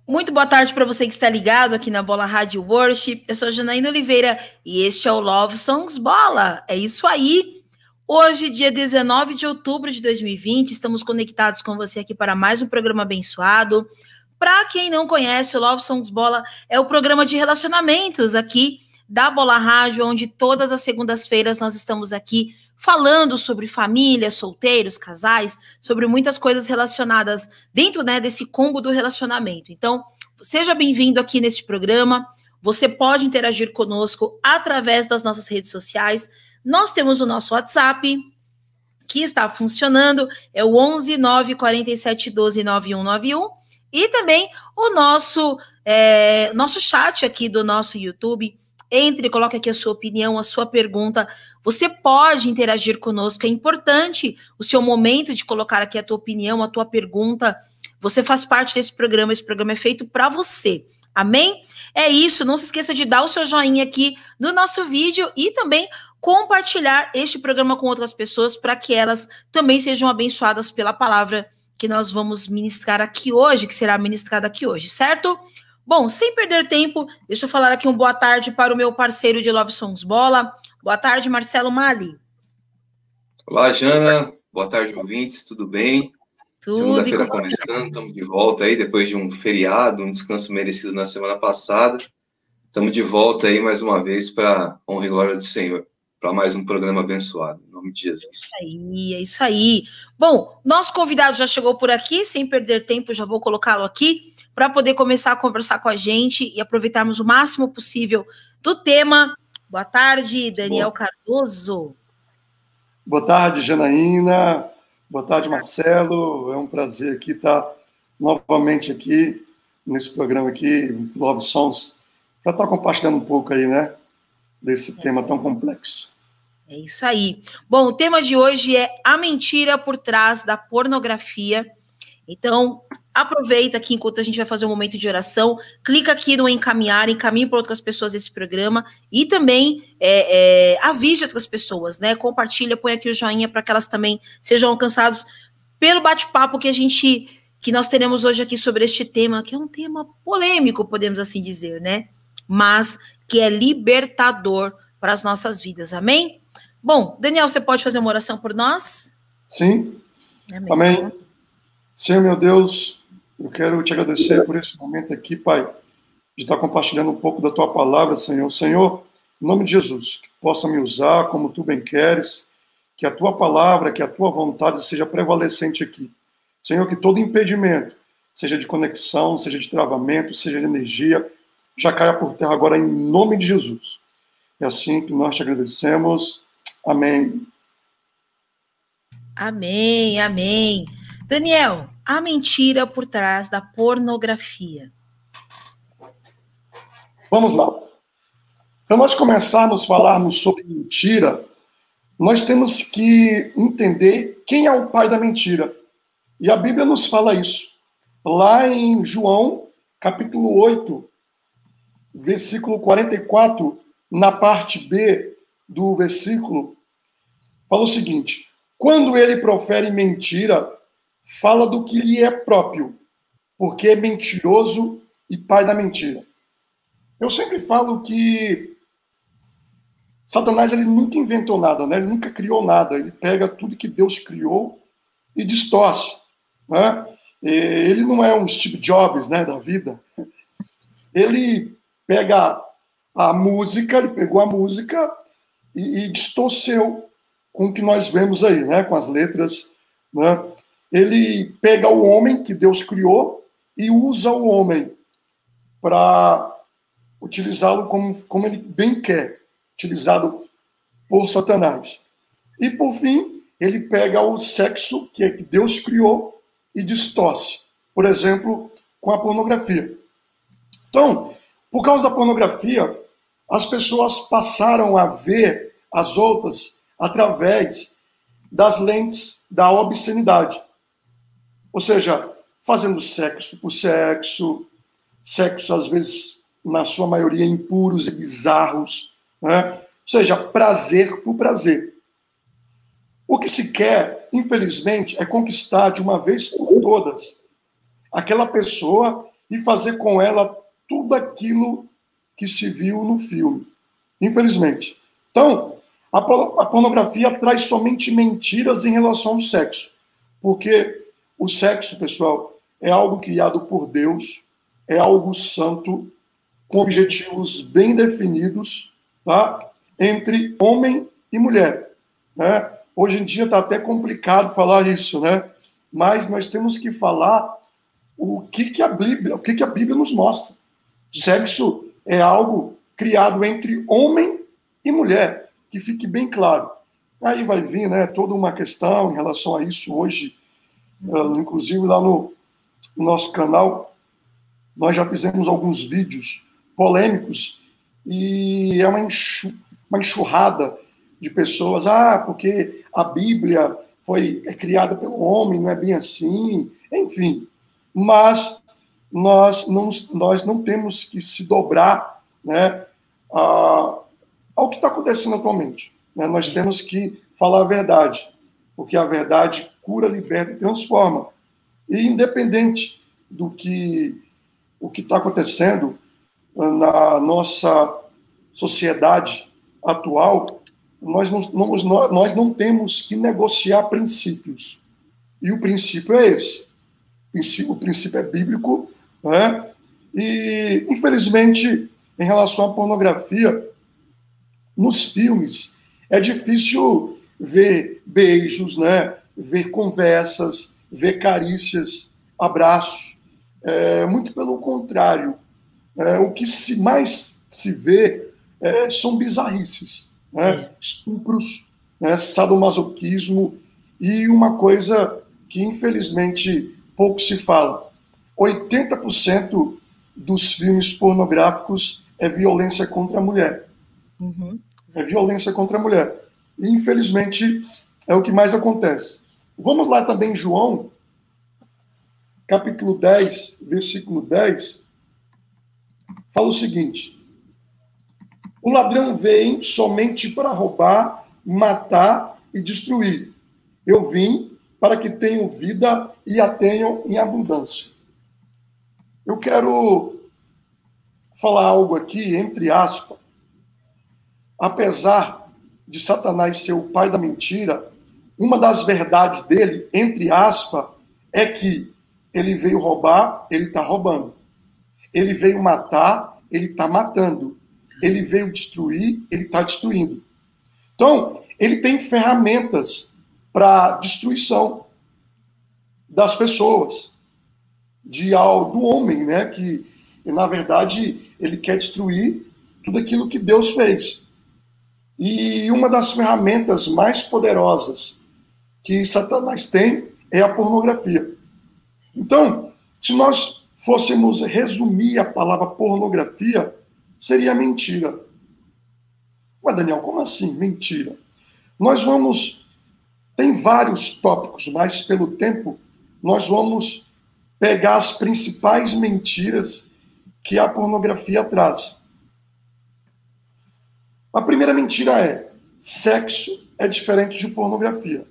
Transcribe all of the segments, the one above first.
Muito boa tarde para você que está ligado aqui na Bola Rádio Worship. Eu sou a Janaína Oliveira e este é o Love Songs Bola. É isso aí. Hoje, dia 19 de outubro de 2020, estamos conectados com você aqui para mais um programa abençoado. Para quem não conhece, o Love Songs Bola é o programa de relacionamentos aqui da Bola Rádio, onde todas as segundas-feiras nós estamos aqui falando sobre família, solteiros, casais, sobre muitas coisas relacionadas dentro, né, desse combo do relacionamento. Então, seja bem-vindo aqui neste programa. Você pode interagir conosco através das nossas redes sociais. Nós temos o nosso WhatsApp, que está funcionando, é o 11 947 12 9191, e também o nosso chat aqui do nosso YouTube. Entre, coloque aqui a sua opinião, a sua pergunta. Você pode interagir conosco, é importante o seu momento de colocar aqui a tua opinião, a tua pergunta. Você faz parte desse programa, esse programa é feito para você. Amém? É isso, não se esqueça de dar o seu joinha aqui no nosso vídeo e também compartilhar este programa com outras pessoas para que elas também sejam abençoadas pela palavra que nós vamos ministrar aqui hoje, que será ministrada aqui hoje, certo? Bom, sem perder tempo, deixa eu falar aqui boa tarde para o meu parceiro de Love Songs Bola. Boa tarde, Marcelo Mali. Olá, Jana. Boa tarde, ouvintes. Tudo bem? Segunda-feira começando, estamos de volta aí, depois de um feriado, um descanso merecido na semana passada. Estamos de volta aí mais uma vez para honra e glória do Senhor, para mais um programa abençoado, em nome de Jesus. É isso aí. Bom, nosso convidado já chegou por aqui, sem perder tempo, já vou colocá-lo aqui, para poder começar a conversar com a gente e aproveitarmos o máximo possível do tema. Boa tarde, Daniel Cardoso. Boa tarde, Janaína. Boa tarde, Marcelo. É um prazer aqui estar novamente aqui nesse programa aqui, Love Songs, para estar compartilhando um pouco aí, né, desse tema tão complexo. É isso aí. Bom, o tema de hoje é a mentira por trás da pornografia. Então, aproveita aqui enquanto a gente vai fazer um momento de oração, clica aqui no encaminhe para outras pessoas esse programa e também avise outras pessoas, né? Compartilha, põe aqui o joinha para que elas também sejam alcançadas pelo bate-papo que nós teremos hoje aqui sobre este tema, que é um tema polêmico, podemos assim dizer, né? Mas que é libertador para as nossas vidas, amém? Bom, Daniel, você pode fazer uma oração por nós? Sim. Amém. Senhor, meu Deus, eu quero te agradecer por esse momento aqui, Pai, de estar compartilhando um pouco da Tua palavra, Senhor. Senhor, em nome de Jesus, que possa me usar como Tu bem queres, que a Tua palavra, que a Tua vontade seja prevalecente aqui. Senhor, que todo impedimento, seja de conexão, seja de travamento, seja de energia, já caia por terra agora em nome de Jesus. É assim que nós te agradecemos. Amém. Amém, amém. Daniel, a mentira por trás da pornografia. Vamos lá. Para nós começarmos a falarmos sobre mentira, nós temos que entender quem é o pai da mentira. E a Bíblia nos fala isso. Lá em João, capítulo 8, versículo 44, na parte B do versículo, fala o seguinte: quando ele profere mentira, fala do que lhe é próprio, porque é mentiroso e pai da mentira. Eu sempre falo que Satanás ele nunca inventou nada, né? Ele nunca criou nada. Ele pega tudo que Deus criou e distorce, né? Ele não é um Steve Jobs, né, da vida. Ele pega a música, ele pegou a música e distorceu com o que nós vemos aí, né, com as letras, né? Ele pega o homem que Deus criou e usa o homem para utilizá-lo como ele bem quer, utilizado por Satanás. E, por fim, ele pega o sexo que Deus criou e distorce. Por exemplo, com a pornografia. Então, por causa da pornografia, as pessoas passaram a ver as outras através das lentes da obscenidade. Ou seja, fazendo sexo por sexo, sexo às vezes, na sua maioria, impuros e bizarros, né? Ou seja, prazer por prazer. O que se quer, infelizmente, é conquistar de uma vez por todas aquela pessoa e fazer com ela tudo aquilo que se viu no filme, infelizmente. Então, a pornografia traz somente mentiras em relação ao sexo, porque o sexo, pessoal, é algo criado por Deus, é algo santo, com objetivos bem definidos, tá? Entre homem e mulher, né? Hoje em dia está até complicado falar isso, né? Mas nós temos que falar o que a Bíblia nos mostra. Sexo é algo criado entre homem e mulher, que fique bem claro. Aí vai vir, né, toda uma questão em relação a isso hoje, inclusive lá no nosso canal, nós já fizemos alguns vídeos polêmicos e é uma enxurrada de pessoas, porque a Bíblia é criada pelo homem, não é bem assim, enfim. Mas nós não temos que se dobrar, né, ao que está acontecendo atualmente, né? Nós temos que falar a verdade, porque a verdade cura, liberta e transforma. E independente do que está acontecendo na nossa sociedade atual, nós não temos que negociar princípios. E o princípio é esse. O princípio é bíblico, né? E, infelizmente, em relação à pornografia, nos filmes, é difícil ver beijos, né? Ver conversas, ver carícias, abraços. Muito pelo contrário. O que mais se vê são bizarrices, né? Estupros, né? Sadomasoquismo e uma coisa que, infelizmente, pouco se fala. 80% dos filmes pornográficos é violência contra a mulher. Uhum. É violência contra a mulher. E, infelizmente, é o que mais acontece. Vamos lá também, João, capítulo 10, versículo 10, fala o seguinte: o ladrão vem somente para roubar, matar e destruir. Eu vim para que tenham vida e a tenham em abundância. Eu quero falar algo aqui, entre aspas. Apesar de Satanás ser o pai da mentira, uma das verdades dele, entre aspas, é que ele veio roubar, ele está roubando. Ele veio matar, ele está matando. Ele veio destruir, ele está destruindo. Então, ele tem ferramentas para destruição das pessoas, do homem, né? Que, na verdade, ele quer destruir tudo aquilo que Deus fez. E uma das ferramentas mais poderosas que Satanás tem é a pornografia. Então, se nós fôssemos resumir a palavra pornografia, seria mentira. Ué, Daniel, como assim mentira? Tem vários tópicos, mas pelo tempo, nós vamos pegar as principais mentiras que a pornografia traz. A primeira mentira é: sexo é diferente de pornografia.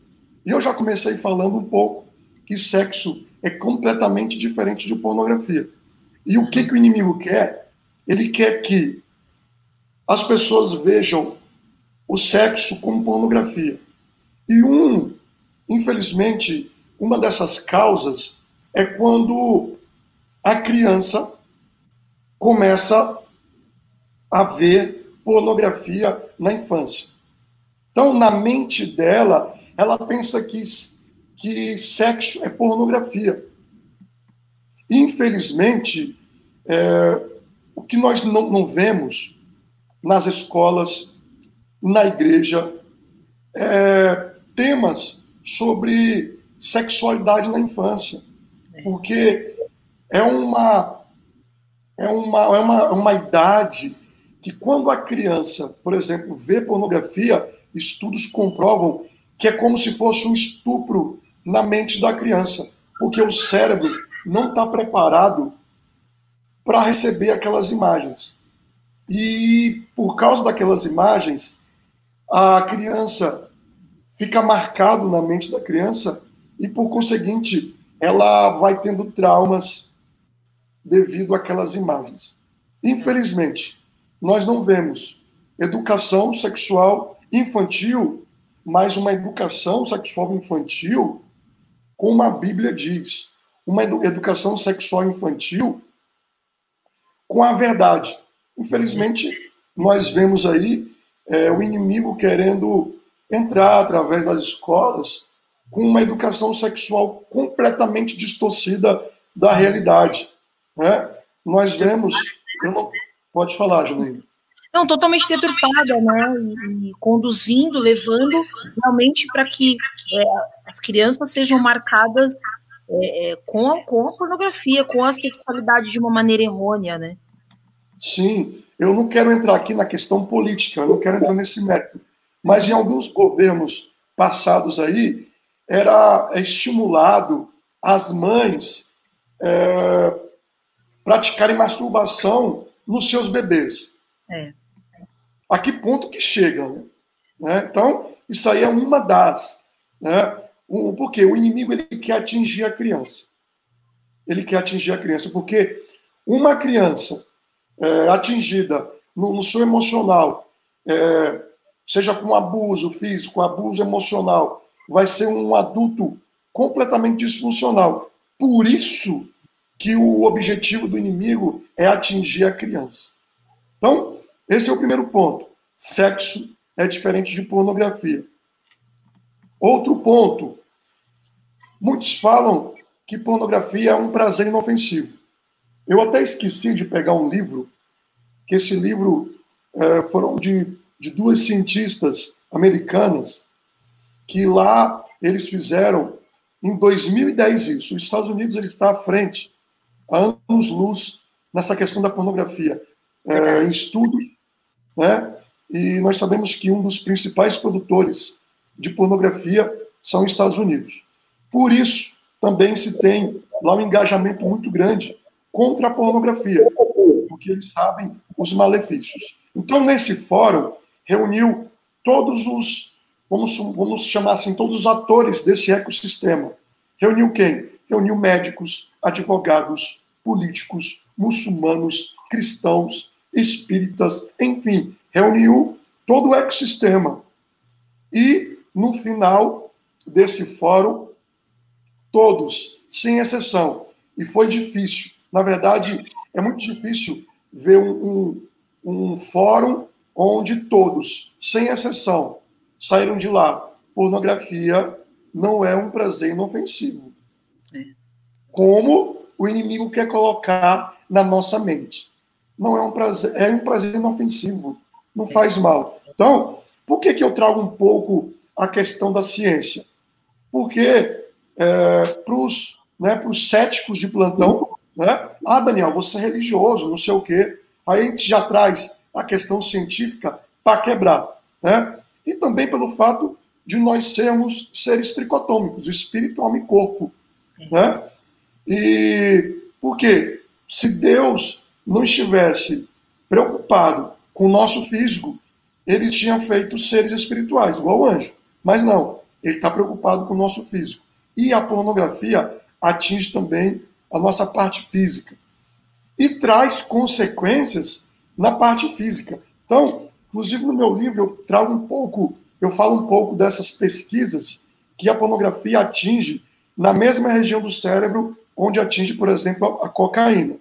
E eu já comecei falando um pouco que sexo é completamente diferente de pornografia. E o que o inimigo quer? Ele quer que as pessoas vejam o sexo como pornografia. E infelizmente, uma dessas causas é quando a criança começa a ver pornografia na infância. Então, na mente dela, ela pensa que sexo é pornografia. Infelizmente, o que nós não vemos nas escolas, na igreja, temas sobre sexualidade na infância, porque é uma idade que, quando a criança, por exemplo, vê pornografia, estudos comprovam que é como se fosse um estupro na mente da criança, porque o cérebro não está preparado para receber aquelas imagens. E, por causa daquelas imagens, a criança fica marcado na mente da criança e, por conseguinte, ela vai tendo traumas, devido àquelas imagens. Infelizmente, nós não vemos educação sexual infantil, mas uma educação sexual infantil como a Bíblia diz. Uma educação sexual infantil com a verdade. Infelizmente, nós vemos aí o inimigo querendo entrar através das escolas com uma educação sexual completamente distorcida da realidade. Né? Nós vemos... Pode falar, Janaína. Não, totalmente deturpada, né? E conduzindo, levando realmente para que as crianças sejam marcadas com a pornografia, com a sexualidade de uma maneira errônea, né? Sim, eu não quero entrar aqui na questão política, eu não quero entrar nesse mérito, mas em alguns governos passados aí, era estimulado as mães praticarem masturbação nos seus bebês. A que ponto que chega? Né? Então, isso aí é uma das... Né? Porque o inimigo ele quer atingir a criança. Ele quer atingir a criança, porque uma criança atingida no seu emocional, seja com abuso físico, abuso emocional, vai ser um adulto completamente disfuncional. Por isso que o objetivo do inimigo é atingir a criança. Então, esse é o primeiro ponto. Sexo é diferente de pornografia. Outro ponto. Muitos falam que pornografia é um prazer inofensivo. Eu até esqueci de pegar um livro, que esse livro foram de duas cientistas americanas, que lá eles fizeram, em 2010 isso. Os Estados Unidos ele está à frente, há anos-luz, nessa questão da pornografia. Em estudos, né? E nós sabemos que um dos principais produtores de pornografia são os Estados Unidos. Por isso, também se tem lá um engajamento muito grande contra a pornografia, porque eles sabem os malefícios. Então, nesse fórum, reuniu todos os, vamos chamar assim, todos os atores desse ecossistema. Reuniu quem? Reuniu médicos, advogados, políticos, muçulmanos, cristãos, espíritas, enfim, reuniu todo o ecossistema. E, no final desse fórum, todos, sem exceção, e foi difícil. Na verdade, é muito difícil ver um fórum onde todos, sem exceção, saíram de lá. Pornografia não é um prazer inofensivo. Como o inimigo quer colocar na nossa mente. Não é um prazer, é um prazer inofensivo. Não faz mal. Então, por que eu trago um pouco a questão da ciência? Porque para os céticos de plantão, né? Daniel, você é religioso, não sei o quê. Aí a gente já traz a questão científica para quebrar. Né? E também pelo fato de nós sermos seres tricotômicos, espírito, alma e corpo. Né? E por quê? Se Deus não estivesse preocupado com o nosso físico, ele tinha feito seres espirituais, igual o anjo. Mas não, ele está preocupado com o nosso físico. E a pornografia atinge também a nossa parte física. E traz consequências na parte física. Então, inclusive no meu livro, eu falo um pouco dessas pesquisas que a pornografia atinge na mesma região do cérebro onde atinge, por exemplo, a cocaína.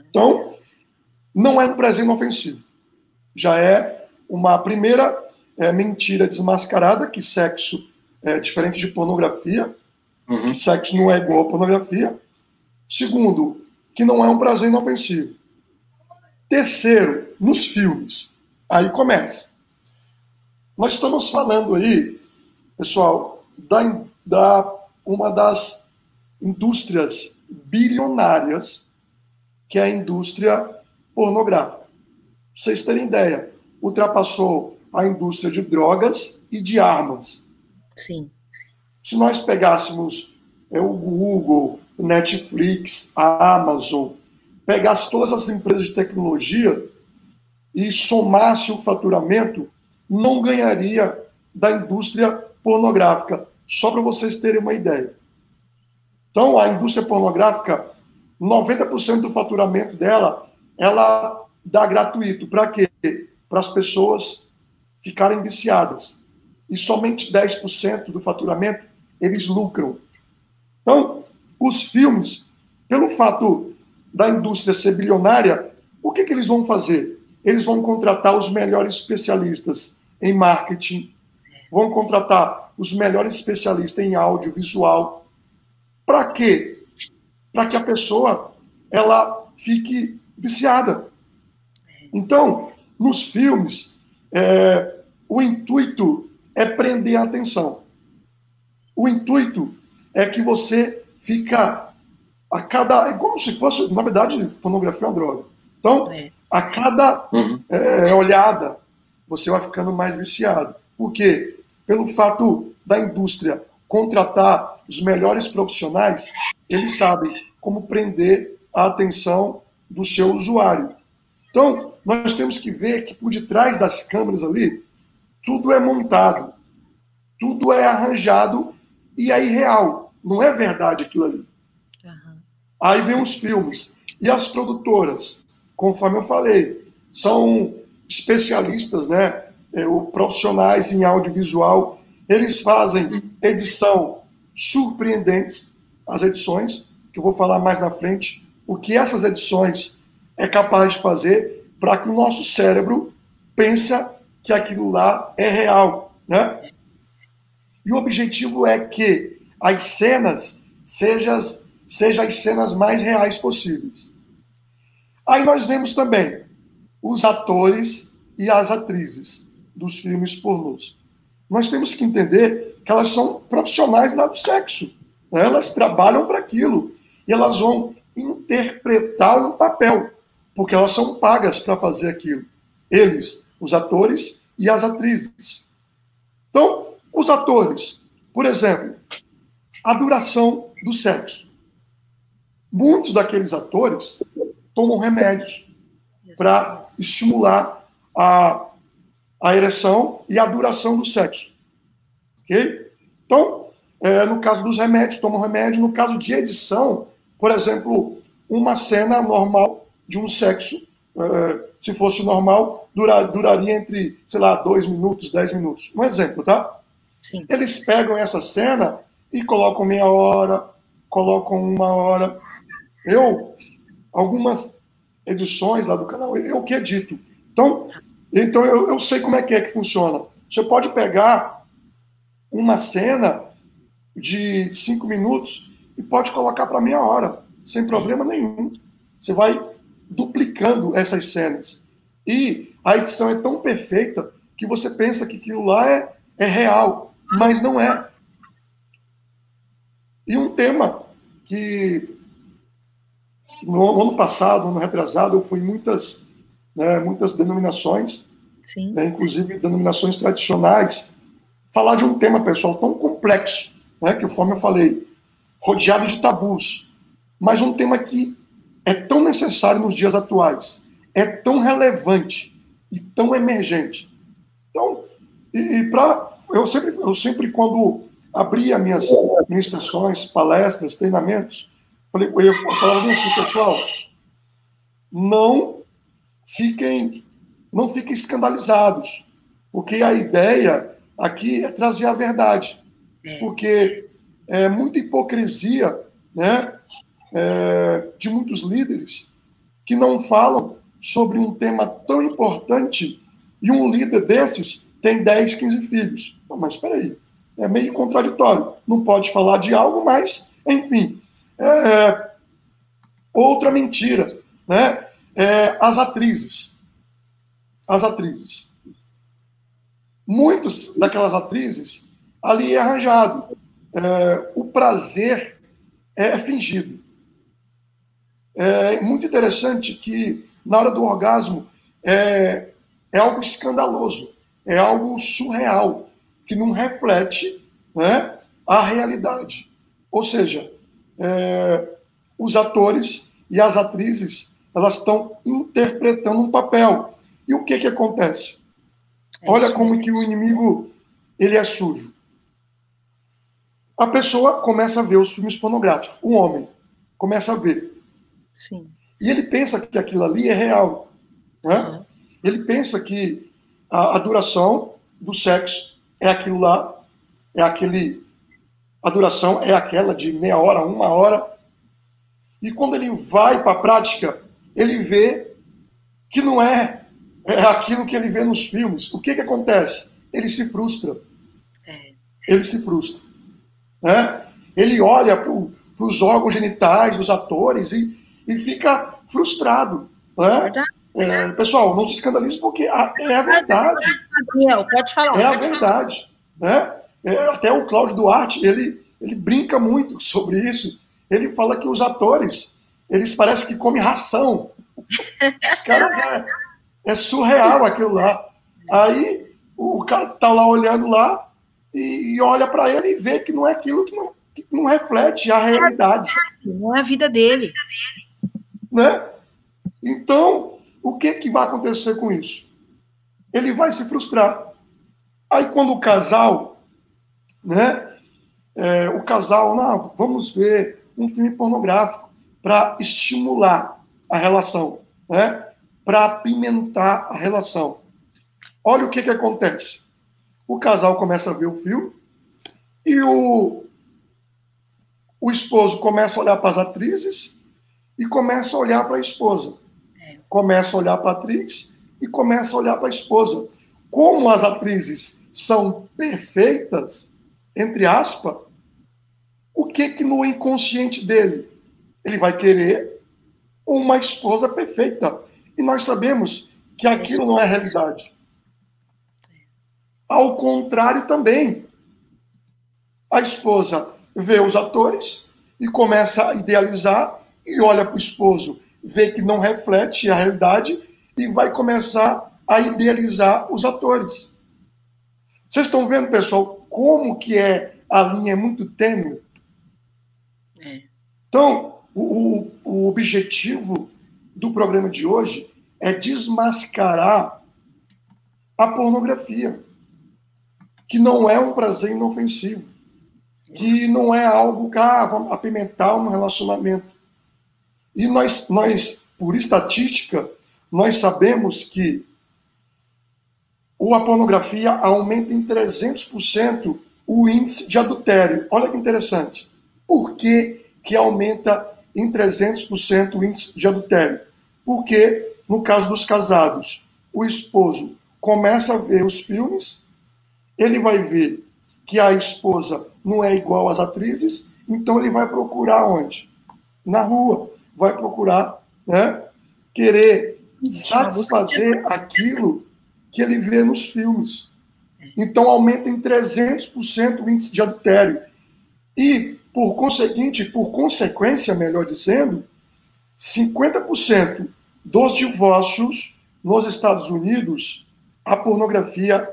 Então, não é um prazer inofensivo. Já é uma primeira mentira desmascarada, que sexo é diferente de pornografia, que sexo não é igual a pornografia. Segundo, que não é um prazer inofensivo. Terceiro, nos filmes. Aí começa. Nós estamos falando aí, pessoal, da uma das indústrias bilionárias, que é a indústria pornográfica. Pra vocês terem ideia, ultrapassou a indústria de drogas e de armas. Sim. Se nós pegássemos o Google, o Netflix, a Amazon, pegasse todas as empresas de tecnologia e somasse o faturamento, não ganharia da indústria pornográfica. Só para vocês terem uma ideia. Então, a indústria pornográfica 90% do faturamento dela, ela dá gratuito. Para quê? Para as pessoas ficarem viciadas. E somente 10% do faturamento eles lucram. Então, os filmes, pelo fato da indústria ser bilionária, o que eles vão fazer? Eles vão contratar os melhores especialistas em marketing, vão contratar os melhores especialistas em audiovisual. Para quê? Para que a pessoa ela fique viciada. Então, nos filmes, o intuito é prender a atenção. O intuito é que você fica a cada... É como se fosse, na verdade, pornografia é uma droga. Então, a cada olhada, você vai ficando mais viciado. Por quê? Pelo fato da indústria contratar os melhores profissionais, eles sabem como prender a atenção do seu usuário. Então, nós temos que ver que por detrás das câmeras ali, tudo é montado, tudo é arranjado e é irreal. Não é verdade aquilo ali. Aí vem os filmes. E as produtoras, conforme eu falei, são especialistas, né? Profissionais em audiovisual. Eles fazem edição surpreendentes, as edições, que eu vou falar mais na frente, o que essas edições é capaz de fazer para que o nosso cérebro pense que aquilo lá é real, né? E o objetivo é que as cenas sejam as cenas mais reais possíveis. Aí nós vemos também os atores e as atrizes dos filmes pornôs. Nós temos que entender que elas são profissionais lá do sexo. Né? Elas trabalham para aquilo. E elas vão interpretar um papel, porque elas são pagas para fazer aquilo. Eles, os atores e as atrizes. Então, os atores, por exemplo, a duração do sexo. Muitos daqueles atores tomam remédios para estimular a ereção e a duração do sexo. Ok? Então, no caso dos remédios, tomam remédio. No caso de edição, por exemplo, uma cena normal de um sexo, se fosse normal, duraria entre, 2 minutos, 10 minutos. Um exemplo, tá? Sim. Eles pegam essa cena e colocam meia hora, colocam 1 hora. Algumas edições lá do canal, eu que edito. Então eu sei como é que funciona. Você pode pegar uma cena de 5 minutos e pode colocar para meia hora, sem problema nenhum. Você vai duplicando essas cenas. E a edição é tão perfeita que você pensa que aquilo lá é real, mas não é. E um tema que no ano passado, ano retrasado, eu fui em muitas denominações, Sim. Né, inclusive denominações tradicionais, falar de um tema, pessoal, tão complexo, né, que conforme eu falei, rodeado de tabus, mas um tema que é tão necessário nos dias atuais, é tão relevante e tão emergente. Então, eu sempre quando abria minhas ministrações, palestras, treinamentos, eu falava assim, pessoal, não fiquem escandalizados, porque a ideia aqui é trazer a verdade, porque é muita hipocrisia, né, de muitos líderes que não falam sobre um tema tão importante e um líder desses tem 10, 15 filhos. Não, mas espera aí, é meio contraditório. Não pode falar de algo, mas, enfim. Outra mentira, né? As atrizes. Muitas daquelas atrizes ali é arranjado. O prazer é fingido. É muito interessante que na hora do orgasmo é algo escandaloso, é algo surreal, que não reflete, né, a realidade. Ou seja, os atores e as atrizes, elas estão interpretando um papel. E o que acontece? Olha como que o inimigo ele é sujo. A pessoa começa a ver os filmes pornográficos. O homem começa a ver. Sim. E ele pensa que aquilo ali é real. Né? Ele pensa que a duração do sexo é aquilo lá, a duração é aquela de meia hora, 1 hora. E quando ele vai para a prática, ele vê que não é aquilo que ele vê nos filmes. O que acontece? Ele se frustra. Ele se frustra. Né? Ele olha para os órgãos genitais dos atores e fica frustrado. Né? Pessoal, não se escandalize porque é a verdade. Pode falar. É a verdade. Né? Até o Cláudio Duarte, ele brinca muito sobre isso. Ele fala que os atores, eles parecem que comem ração. Os caras é surreal aquilo lá. Aí o cara tá lá olhando lá e olha para ele e vê que não é aquilo que não reflete a realidade. Não é a vida dele. Né? Então, o que vai acontecer com isso? Ele vai se frustrar. Aí quando o casal, né? Não, vamos ver um filme pornográfico para estimular a relação, né? Para apimentar a relação. Olha o que acontece. O casal começa a ver o filme e o esposo começa a olhar para as atrizes e começa a olhar para a esposa. Começa a olhar para a atriz e começa a olhar para a esposa. Como as atrizes são perfeitas, entre aspas, o que no inconsciente dele? Ele vai querer uma esposa perfeita. E nós sabemos que aquilo não é realidade. Ao contrário também. A esposa vê os atores e começa a idealizar e olha para o esposo, vê que não reflete a realidade e vai começar a idealizar os atores. Vocês estão vendo, pessoal, como que a linha é muito tênue? Então, o objetivo do programa de hoje é desmascarar a pornografia, que não é um prazer inofensivo, que não é algo que vamos apimentar um relacionamento. E nós, por estatística, nós sabemos que a pornografia aumenta em 300% o índice de adultério. Olha que interessante. Por que aumenta em 300% o índice de adultério? Porque, no caso dos casados, o esposo começa a ver os filmes, ele vai ver que a esposa não é igual às atrizes, então ele vai procurar onde? Na rua. Vai procurar, né, querer satisfazer aquilo que ele vê nos filmes. Então aumenta em 300% o índice de adultério. E, por consequência, melhor dizendo, 50% dos divórcios nos Estados Unidos, a pornografia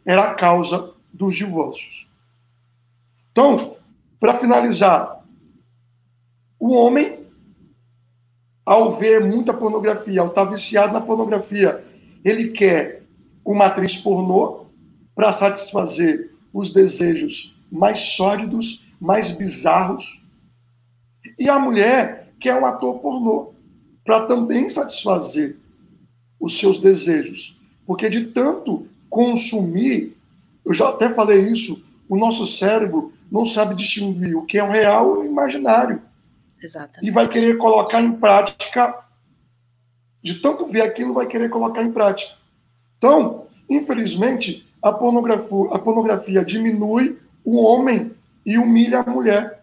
era a causa dos divórcios. Então, para finalizar, o homem, ao ver muita pornografia, ao estar viciado na pornografia, ele quer uma atriz pornô para satisfazer os desejos mais sórdidos, mais bizarros. E a mulher quer um ator pornô para também satisfazer os seus desejos. Porque de tanto consumir, eu já até falei isso, o nosso cérebro não sabe distinguir o que é o real e o imaginário. Exatamente. E vai querer colocar em prática, de tanto ver aquilo, vai querer colocar em prática. Então, infelizmente, a pornografia diminui o homem e humilha a mulher.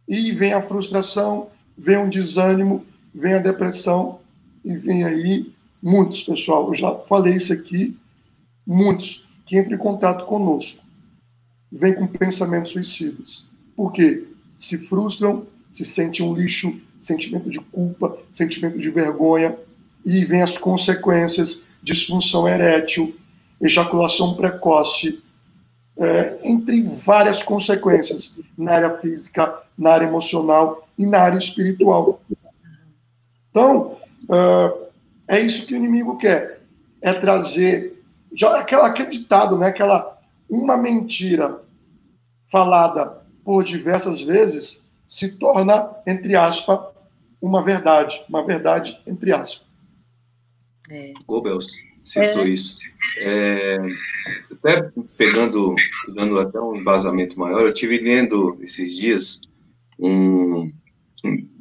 E vem a frustração, vem o desânimo, vem a depressão, e vem aí muitos, pessoal, eu já falei isso aqui, muitos que entram em contato conosco, vêm com pensamentos suicidas. Por quê? Se frustram, se sentem um lixo, sentimento de culpa, sentimento de vergonha, e vem as consequências, disfunção erétil, ejaculação precoce, entre várias consequências na área física, na área emocional e na área espiritual. Então, é isso que o inimigo quer, é trazer aquele ditado, né? Uma mentira falada por diversas vezes se torna, entre aspas, uma verdade entre aspas. Goebbels citou isso. Até dando até um embasamento maior, eu estive lendo esses dias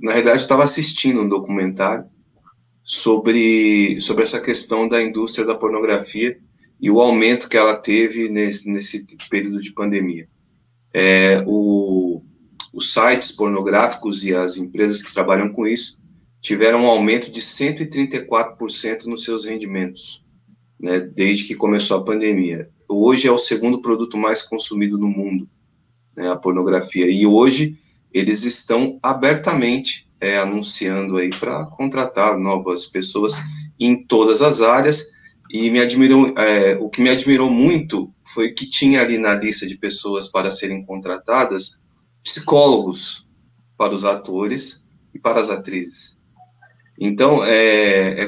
na realidade, eu estava assistindo um documentário sobre essa questão da indústria da pornografia e o aumento que ela teve nesse período de pandemia. Os sites pornográficos e as empresas que trabalham com isso tiveram um aumento de 134% nos seus rendimentos, né, desde que começou a pandemia. Hoje é o segundo produto mais consumido no mundo, né, a pornografia, e hoje eles estão abertamente anunciando aí para contratar novas pessoas em todas as áreas, e o que me admirou muito foi que tinha ali na lista de pessoas para serem contratadas psicólogos para os atores e para as atrizes. Então,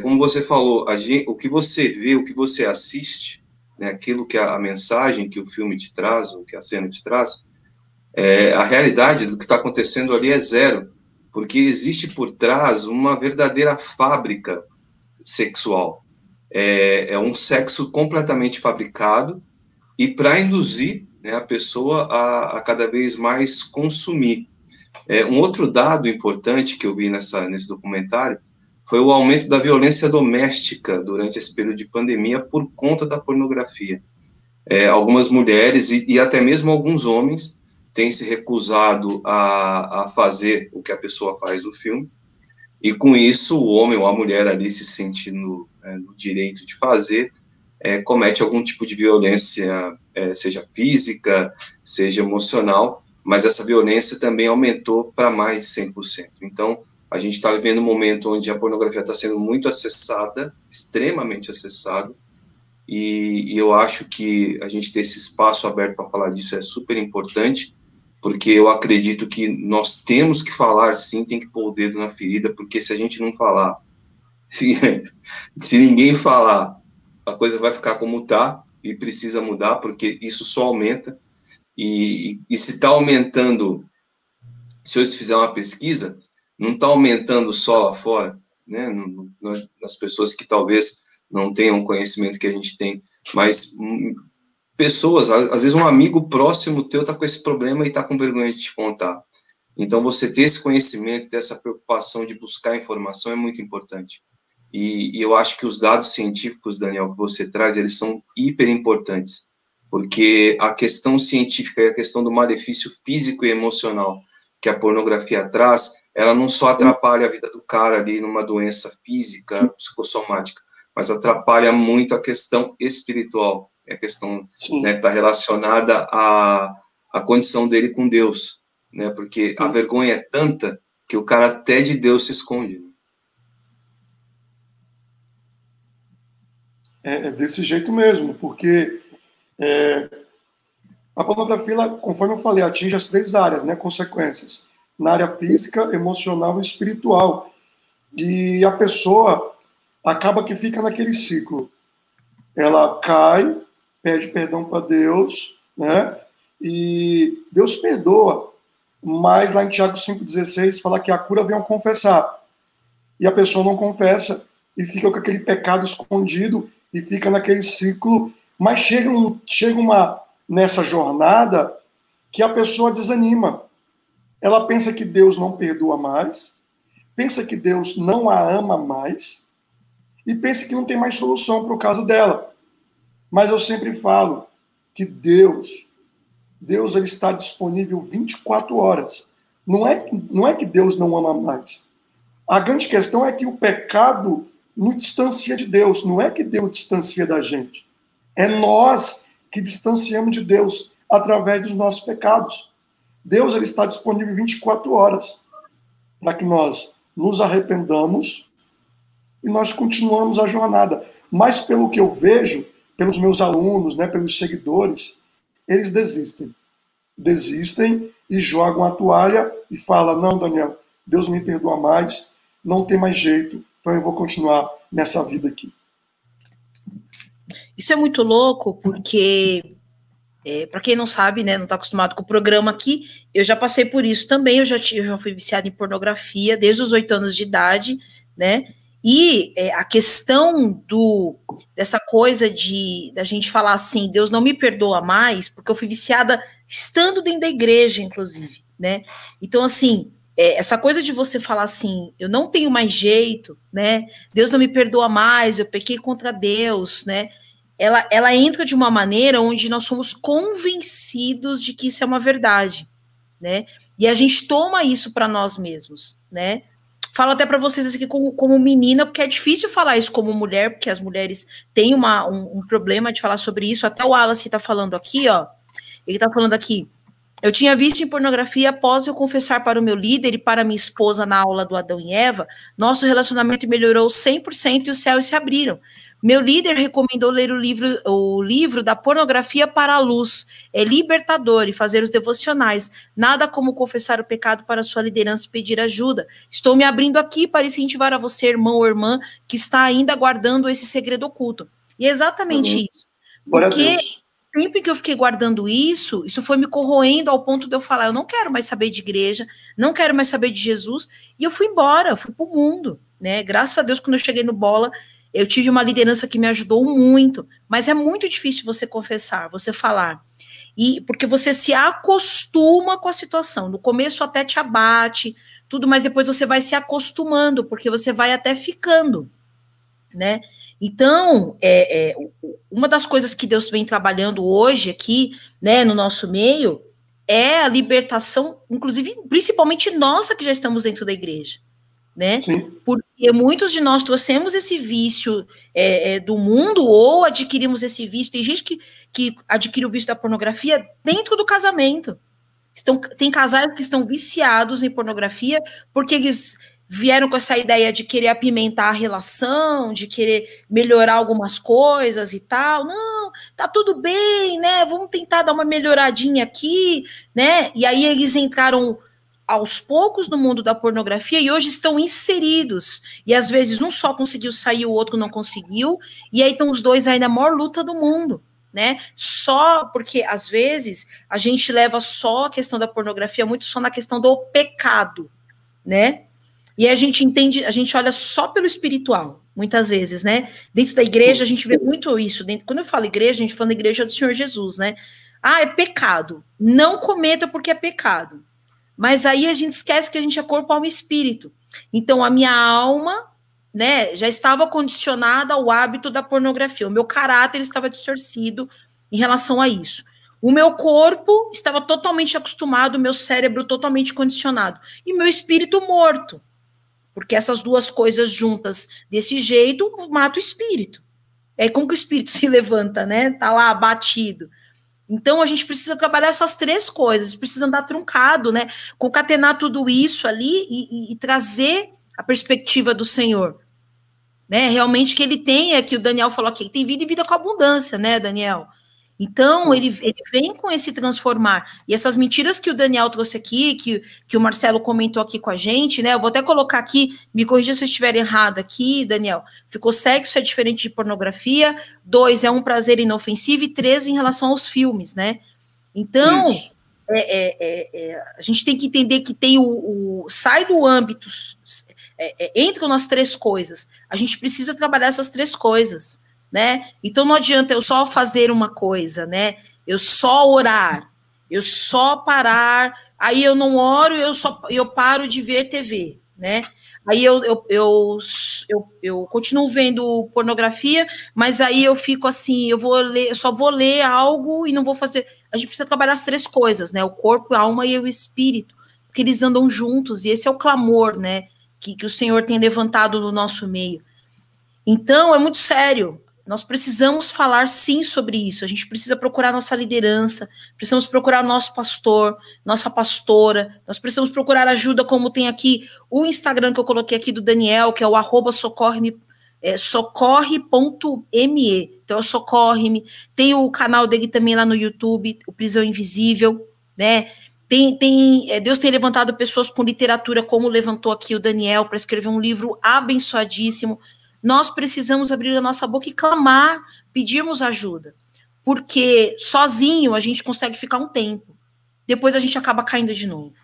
como você falou, o que você vê, o que você assiste, né, aquilo que a mensagem que o filme te traz, o que a cena te traz, a realidade do que está acontecendo ali é zero, porque existe por trás uma verdadeira fábrica sexual. É um sexo completamente fabricado e para induzir, né, a pessoa a cada vez mais consumir. Um outro dado importante que eu vi nesse documentário foi o aumento da violência doméstica durante esse período de pandemia por conta da pornografia. Algumas mulheres e até mesmo alguns homens têm se recusado a fazer o que a pessoa faz no filme, e com isso o homem ou a mulher ali se sentindo no direito de fazer, comete algum tipo de violência, seja física, seja emocional, mas essa violência também aumentou para mais de 100%. Então, a gente está vivendo um momento onde a pornografia está sendo muito acessada, extremamente acessada, e eu acho que a gente ter esse espaço aberto para falar disso é super importante, porque eu acredito que nós temos que falar, sim, tem que pôr o dedo na ferida, porque se a gente não falar, se ninguém falar, a coisa vai ficar como está, e precisa mudar, porque isso só aumenta, e se está aumentando, se hoje fizer uma pesquisa, não está aumentando só lá fora, né, nas pessoas que talvez não tenham o conhecimento que a gente tem, mas pessoas, às vezes um amigo próximo teu está com esse problema e está com vergonha de te contar. Então, você ter esse conhecimento, ter essa preocupação de buscar informação é muito importante. E eu acho que os dados científicos, Daniel, que você traz, eles são hiper importantes, porque a questão científica e a questão do malefício físico e emocional que a pornografia traz, ela não só atrapalha a vida do cara ali numa doença física, psicossomática, mas atrapalha muito a questão espiritual, a questão, né, está relacionada à condição dele com Deus, né, porque a vergonha é tanta que o cara até de Deus se esconde. É desse jeito mesmo, porque a pornografia, conforme eu falei, atinge as 3 áreas, né, consequências, na área física, emocional e espiritual, e a pessoa acaba que fica naquele ciclo. Ela cai, pede perdão para Deus, né? E Deus perdoa, mas lá em Tiago 5,16 fala que a cura vem ao confessar. E a pessoa não confessa e fica com aquele pecado escondido e fica naquele ciclo. Mas chega nessa jornada que a pessoa desanima. Ela pensa que Deus não perdoa mais, pensa que Deus não a ama mais e pensa que não tem mais solução para o caso dela. Mas eu sempre falo que Deus ele está disponível 24 horas. Não é que Deus não ama mais. A grande questão é que o pecado nos distancia de Deus. Não é que Deus distancia da gente. É nós que distanciamos de Deus através dos nossos pecados. Deus ele está disponível 24 horas para que nós nos arrependamos e nós continuamos a jornada. Mas pelo que eu vejo, pelos meus alunos, né, pelos seguidores, eles desistem e jogam a toalha e falam, não, Daniel, Deus me perdoa mais, não tem mais jeito, então eu vou continuar nessa vida aqui. Isso é muito louco, porque Para quem não sabe, né, não está acostumado com o programa aqui, eu já passei por isso também, eu já fui viciada em pornografia desde os 8 anos de idade, né? E a questão dessa coisa da gente falar assim, Deus não me perdoa mais, porque eu fui viciada estando dentro da igreja, inclusive, né? Então, assim, essa coisa de você falar assim, eu não tenho mais jeito, né? Deus não me perdoa mais, eu pequei contra Deus, né? Ela entra de uma maneira onde nós somos convencidos de que isso é uma verdade, né? E a gente toma isso para nós mesmos, né? Falo até para vocês aqui como menina, porque é difícil falar isso como mulher, porque as mulheres têm um problema de falar sobre isso. Até o Wallace está falando aqui, ó. Ele está falando aqui. Eu tinha visto em pornografia após eu confessar para o meu líder e para minha esposa na aula do Adão e Eva, nosso relacionamento melhorou 100% e os céus se abriram. Meu líder recomendou ler o livro da pornografia para a luz. É libertador e fazer os devocionais. Nada como confessar o pecado para a sua liderança e pedir ajuda. Estou me abrindo aqui para incentivar a você, irmão ou irmã, que está ainda guardando esse segredo oculto. E é exatamente isso. Porque sempre que eu fiquei guardando isso foi me corroendo ao ponto de eu falar, eu não quero mais saber de igreja, não quero mais saber de Jesus. E eu fui embora, eu fui para o mundo, né? Graças a Deus, quando eu cheguei no Bola, eu tive uma liderança que me ajudou muito, mas é muito difícil você confessar, você falar. E porque você se acostuma com a situação. No começo até te abate, tudo, mas depois você vai se acostumando, porque você vai até ficando, né? Então, uma das coisas que Deus vem trabalhando hoje aqui, né, no nosso meio, é a libertação, inclusive, principalmente nossa que já estamos dentro da igreja, né? Sim. Porque muitos de nós trouxemos esse vício do mundo ou adquirimos esse vício. Tem gente que adquire o vício da pornografia dentro do casamento. Tem casais que estão viciados em pornografia porque eles vieram com essa ideia de querer apimentar a relação, de querer melhorar algumas coisas e tal. Não, tá tudo bem, né? Vamos tentar dar uma melhoradinha aqui, né? E aí eles entraram aos poucos no mundo da pornografia e hoje estão inseridos. E às vezes um só conseguiu sair, o outro não conseguiu. E aí estão os dois aí na maior luta do mundo, né? Só porque às vezes a gente leva só a questão da pornografia muito só na questão do pecado, né? E a gente entende, a gente olha só pelo espiritual, muitas vezes, né? Dentro da igreja a gente vê muito isso. Quando eu falo igreja, a gente fala da igreja do Senhor Jesus, né? Ah, é pecado. Não cometa porque é pecado. Mas aí a gente esquece que a gente é corpo, alma e espírito. Então a minha alma, né, já estava condicionada ao hábito da pornografia. O meu caráter estava distorcido em relação a isso. O meu corpo estava totalmente acostumado, o meu cérebro totalmente condicionado. E meu espírito morto. Porque essas duas coisas juntas desse jeito mata o espírito. É como que o espírito se levanta, né? Tá lá abatido. Então a gente precisa trabalhar essas três coisas, precisa andar truncado, né? Concatenar tudo isso ali e trazer a perspectiva do Senhor, né? Realmente que ele tenha, que o Daniel falou aqui, que tem vida e vida com abundância, né, Daniel? Então, ele vem com esse transformar. E essas mentiras que o Daniel trouxe aqui, que o Marcelo comentou aqui com a gente, né? Eu vou até colocar aqui, me corrija se eu estiver errado aqui, Daniel. Ficou sexo é diferente de pornografia, 2 é um prazer inofensivo e 3 em relação aos filmes, né? Então, a gente tem que entender que tem sai do âmbito, entram nas três coisas. A gente precisa trabalhar essas três coisas, né? Então não adianta eu só fazer uma coisa, né? Eu só orar, eu só parar, aí eu não oro, eu paro de ver TV, né? Aí eu continuo vendo pornografia, mas aí eu fico assim, eu só vou ler algo e não vou fazer. A gente precisa trabalhar as três coisas, né? O corpo, a alma e o espírito, porque eles andam juntos, e esse é o clamor, né? Que o Senhor tem levantado no nosso meio. Então, é muito sério. Nós precisamos falar, sim, sobre isso. A gente precisa procurar nossa liderança, precisamos procurar nosso pastor, nossa pastora, nós precisamos procurar ajuda, como tem aqui o Instagram que eu coloquei aqui do Daniel, que é o @socorre.me. Então, é o Socorre-me. Tem o canal dele também lá no YouTube, o Prisão Invisível, né? Deus tem levantado pessoas com literatura, como levantou aqui o Daniel, para escrever um livro abençoadíssimo. Nós precisamos abrir a nossa boca e clamar, pedirmos ajuda. porque sozinho a gente consegue ficar um tempo, depois a gente acaba caindo de novo,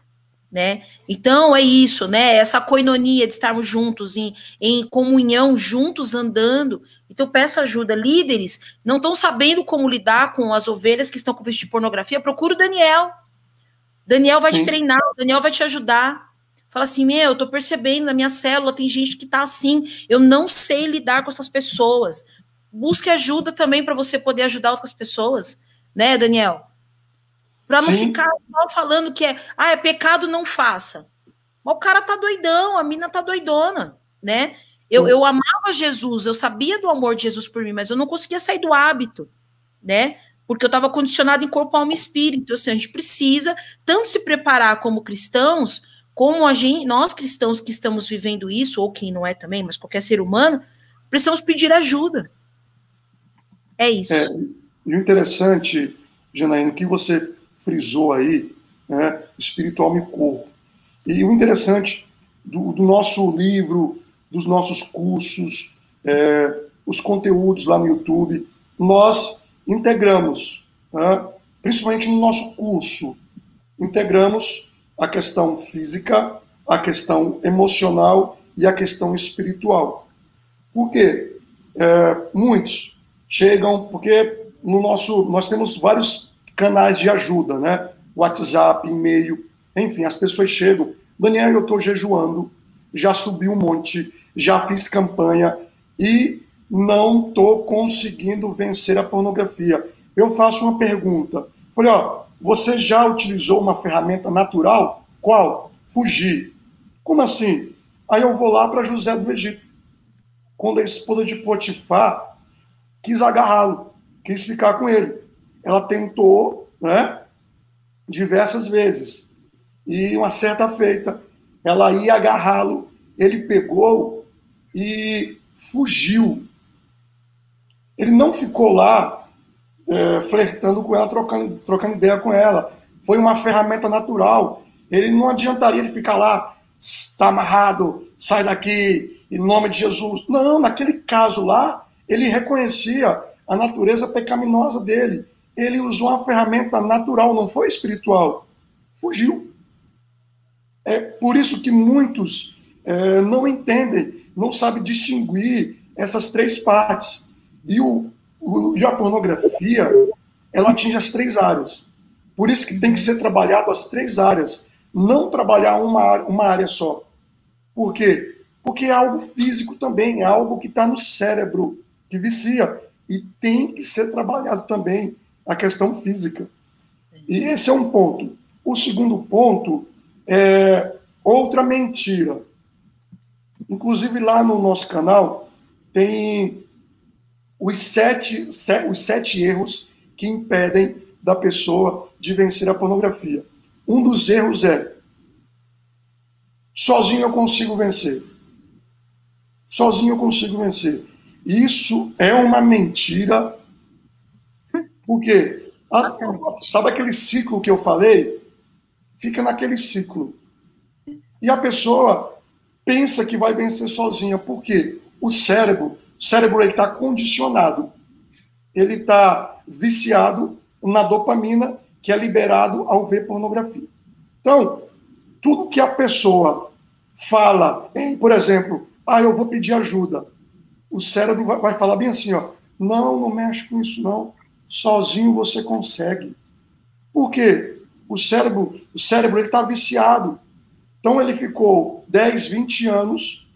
né? Então é isso, né? Essa coinonia de estarmos juntos, em comunhão, juntos andando. Então eu peço ajuda. Líderes não estão sabendo como lidar com as ovelhas que estão com vício de pornografia, procura o Daniel. Daniel vai te treinar, o Daniel vai te ajudar. Fala assim, eu tô percebendo na minha célula, tem gente que tá assim, eu não sei lidar com essas pessoas. Busque ajuda também para você poder ajudar outras pessoas, né, Daniel? Para não ficar só falando que é pecado, não faça. Mas o cara tá doidão, a mina tá doidona, né? Eu amava Jesus, eu sabia do amor de Jesus por mim, mas eu não conseguia sair do hábito, né? Porque eu estava condicionado em corpo, alma e espírito. Então, assim, a gente precisa tanto se preparar como cristãos, como nós cristãos que estamos vivendo isso, ou quem não é também, mas qualquer ser humano, precisamos pedir ajuda. É isso. E o interessante, Janaína, que você frisou aí, né, espírito, alma e corpo. E o interessante do nosso livro, dos nossos cursos, os conteúdos lá no YouTube, nós integramos, né, principalmente no nosso curso, integramos a questão física, a questão emocional e a questão espiritual. Por quê? Muitos chegam, porque nós temos vários canais de ajuda, né? WhatsApp, e-mail, enfim, as pessoas chegam, Daniel, eu estou jejuando, já subi um monte, já fiz campanha e não estou conseguindo vencer a pornografia. Eu faço uma pergunta. Falei, você já utilizou uma ferramenta natural? Qual? Fugir. Como assim? Aí eu vou lá para José do Egito. Quando a esposa de Potifar quis agarrá-lo, quis ficar com ele. Ela tentou, né, diversas vezes. E uma certa feita, ela ia agarrá-lo, ele pegou e fugiu. Ele não ficou lá flertando com ela, trocando ideia com ela. Foi uma ferramenta natural. Ele não adiantaria ele ficar lá, está amarrado, sai daqui, em nome de Jesus. Não, naquele caso lá, ele reconhecia a natureza pecaminosa dele. Ele usou uma ferramenta natural, não foi espiritual. Fugiu. É por isso que muitos não entendem, não sabem distinguir essas três partes. E a pornografia, ela atinge as três áreas. Por isso que tem que ser trabalhado as três áreas. Não trabalhar uma área só. Por quê? Porque é algo físico também, é algo que está no cérebro, que vicia. E tem que ser trabalhado também a questão física. E esse é um ponto. O segundo ponto é outra mentira. Inclusive lá no nosso canal tem os sete erros que impedem da pessoa de vencer a pornografia. Um dos erros é: sozinho eu consigo vencer. Sozinho eu consigo vencer. Isso é uma mentira. Por quê? Sabe aquele ciclo que eu falei? Fica naquele ciclo. E a pessoa pensa que vai vencer sozinha. Por quê? O cérebro está condicionado. Ele está viciado na dopamina, que é liberado ao ver pornografia. Então, tudo que a pessoa fala, por exemplo, eu vou pedir ajuda, o cérebro vai falar bem assim, não mexe com isso não, sozinho você consegue. Por quê? O cérebro está viciado. Então ele ficou 10, 20 anos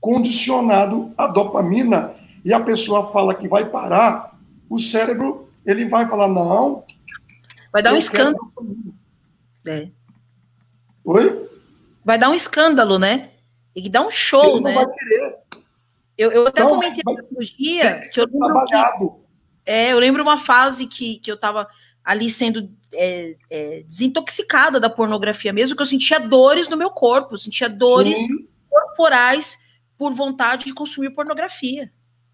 condicionado à dopamina, e a pessoa fala que vai parar, o cérebro ele vai falar, não. Vai dar um escândalo. Oi? Vai dar um escândalo, né? E dá um show, ele né? Não vai querer. Eu até comentei no dia que eu lembro uma fase que eu estava ali sendo desintoxicada da pornografia mesmo, que eu sentia dores no meu corpo, eu sentia dores corporais por vontade de consumir pornografia.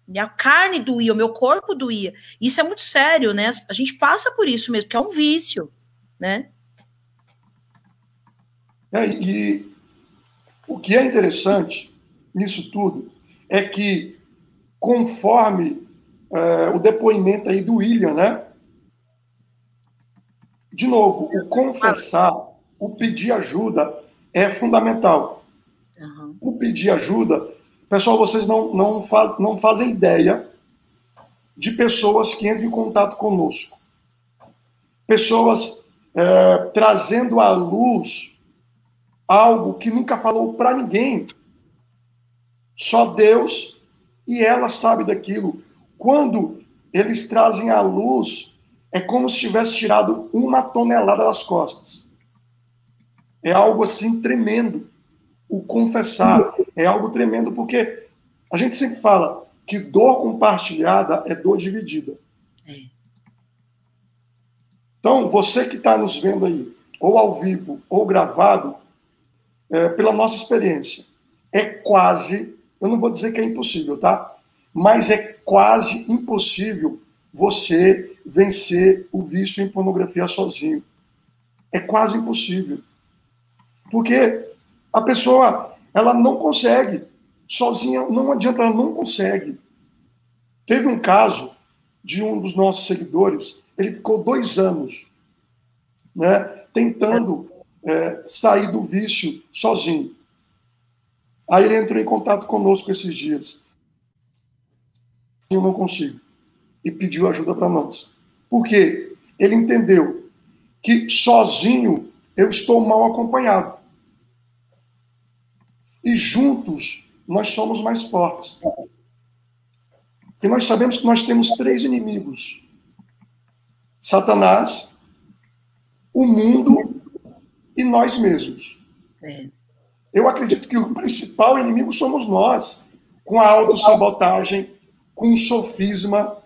Minha carne doía, o meu corpo doía. Isso é muito sério, né? A gente passa por isso mesmo, que é um vício, né? E o que é interessante nisso tudo é que, conforme o depoimento aí do William, né? De novo, o confessar, o pedir ajuda é fundamental. Uhum. O pedir ajuda, pessoal, vocês não fazem ideia de pessoas que entram em contato conosco. Pessoas trazendo à luz algo que nunca falou para ninguém. Só Deus e ela sabe daquilo. Quando eles trazem à luz, é como se tivesse tirado 1 tonelada das costas. É algo assim tremendo. O confessar é algo tremendo, porque a gente sempre fala que dor compartilhada é dor dividida. Então, você que está nos vendo aí, ou ao vivo, ou gravado, pela nossa experiência, é quase, eu não vou dizer que é impossível, tá? Mas é quase impossível você vencer o vício em pornografia sozinho. É quase impossível. Porque a pessoa, ela não consegue. Sozinha, não adianta, ela não consegue. Teve um caso de um dos nossos seguidores, ele ficou 2 anos, né, tentando sair do vício sozinho. Aí ele entrou em contato conosco esses dias. Eu não consigo. E pediu ajuda para nós. Por quê? Ele entendeu que sozinho eu estou mal acompanhado. E juntos nós somos mais fortes. Porque nós sabemos que nós temos 3 inimigos: Satanás, o mundo e nós mesmos. Eu acredito que o principal inimigo somos nós, com a autossabotagem, com o sofisma,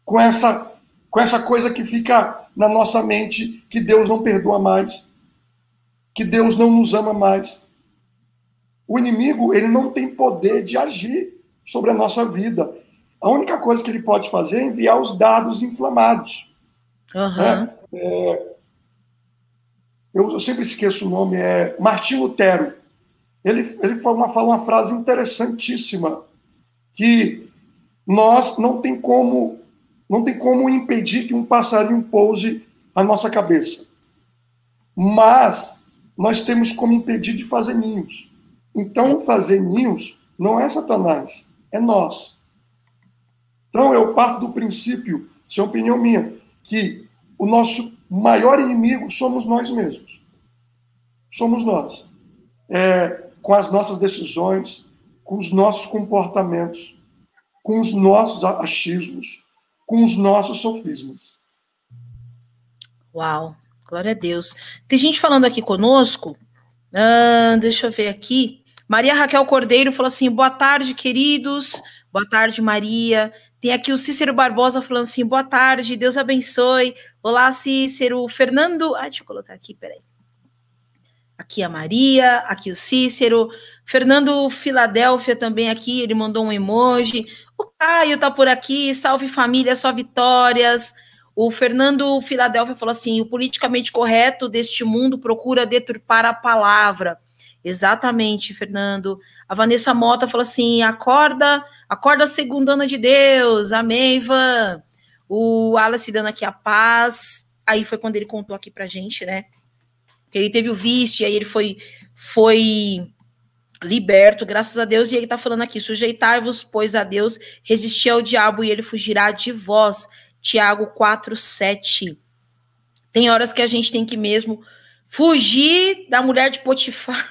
com essa coisa que fica na nossa mente, que Deus não perdoa mais, que Deus não nos ama mais. O inimigo, ele não tem poder de agir sobre a nossa vida. A única coisa que ele pode fazer é enviar os dardos inflamados. Uhum. Eu sempre esqueço o nome, Martim Lutero. Ele fala uma frase interessantíssima, que nós não tem como impedir que um passarinho pouse a nossa cabeça. Mas nós temos como impedir de fazer ninhos. Então, fazer ninhos não é Satanás, é nós. Então, eu parto do princípio, isso é uma opinião minha, que o nosso maior inimigo somos nós mesmos. Somos nós. Com as nossas decisões, com os nossos comportamentos, com os nossos achismos, com os nossos sofismas. Uau, glória a Deus. Tem gente falando aqui conosco, deixa eu ver aqui. Maria Raquel Cordeiro falou assim, boa tarde, queridos. Boa tarde, Maria. Tem aqui o Cícero Barbosa falando assim, boa tarde, Deus abençoe. Olá, Cícero. Fernando... deixa eu colocar aqui, peraí. Aqui a Maria, aqui o Cícero. Fernando Filadélfia também aqui, ele mandou um emoji. O Caio tá por aqui, salve família, só vitórias. O Fernando Filadélfia falou assim, o politicamente correto deste mundo procura deturpar a palavra. Exatamente, Fernando. A Vanessa Mota falou assim, acorda segundona de Deus, amém, Ivan. O Alice dando aqui a paz. Aí foi quando ele contou aqui pra gente, né? Que ele teve o vício, e aí ele foi liberto, graças a Deus, e ele tá falando aqui, sujeitai-vos, pois, a Deus, resistir ao diabo, e ele fugirá de vós. Tiago 4:7. Tem horas que a gente tem que mesmo fugir da mulher de Potifar,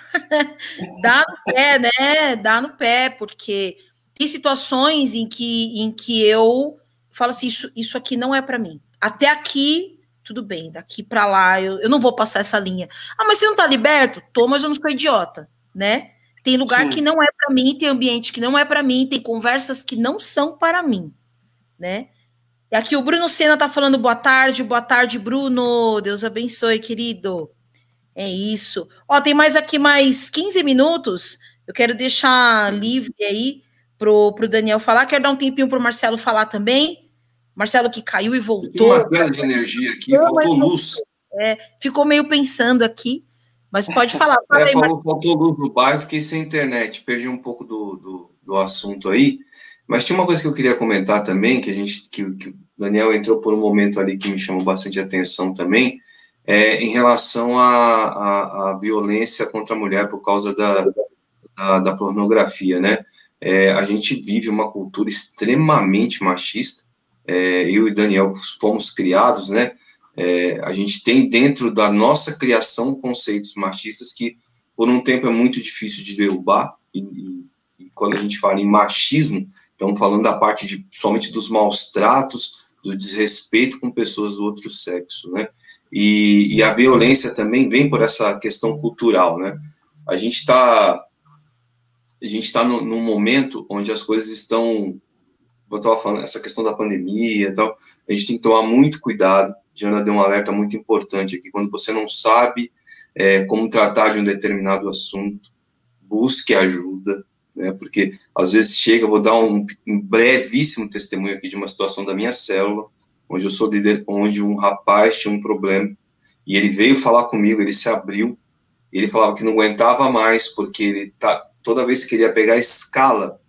dá no pé, né? Dá no pé, porque tem situações em que eu falo assim, isso aqui não é para mim. Até aqui, tudo bem, daqui para lá, eu não vou passar essa linha. Mas você não tá liberto? Tô, mas eu não sou idiota, né? Tem lugar que não é para mim, tem ambiente que não é para mim, tem conversas que não são para mim, né? E aqui o Bruno Sena tá falando boa tarde, Bruno, Deus abençoe, querido. É isso. Tem mais aqui mais 15 minutos, eu quero deixar livre aí pro Daniel falar, quero dar um tempinho pro Marcelo falar também, Marcelo que caiu e voltou. Uma queda de energia aqui, faltou luz. Ficou meio pensando aqui, mas pode falar. Faltou luz no bairro, fiquei sem internet, perdi um pouco do assunto aí. Mas tinha uma coisa que eu queria comentar também, que o Daniel entrou por um momento ali que me chamou bastante atenção também, em relação à violência contra a mulher por causa da pornografia, né? A gente vive uma cultura extremamente machista. Eu e Daniel fomos criados, né? A gente tem dentro da nossa criação conceitos machistas que, por um tempo, é muito difícil de derrubar. E quando a gente fala em machismo, estamos falando da parte somente dos maus tratos, do desrespeito com pessoas do outro sexo, né? E a violência também vem por essa questão cultural, né? A gente está num momento onde as coisas estão, eu estava falando, essa questão da pandemia e tal, a gente tem que tomar muito cuidado. Jana deu um alerta muito importante aqui, quando você não sabe como tratar de um determinado assunto, busque ajuda, né, porque às vezes chega, vou dar um brevíssimo testemunho aqui de uma situação da minha célula, onde eu sou líder, onde um rapaz tinha um problema, e ele veio falar comigo, ele se abriu, ele falava que não aguentava mais, porque ele toda vez que ele ia pegar a escala,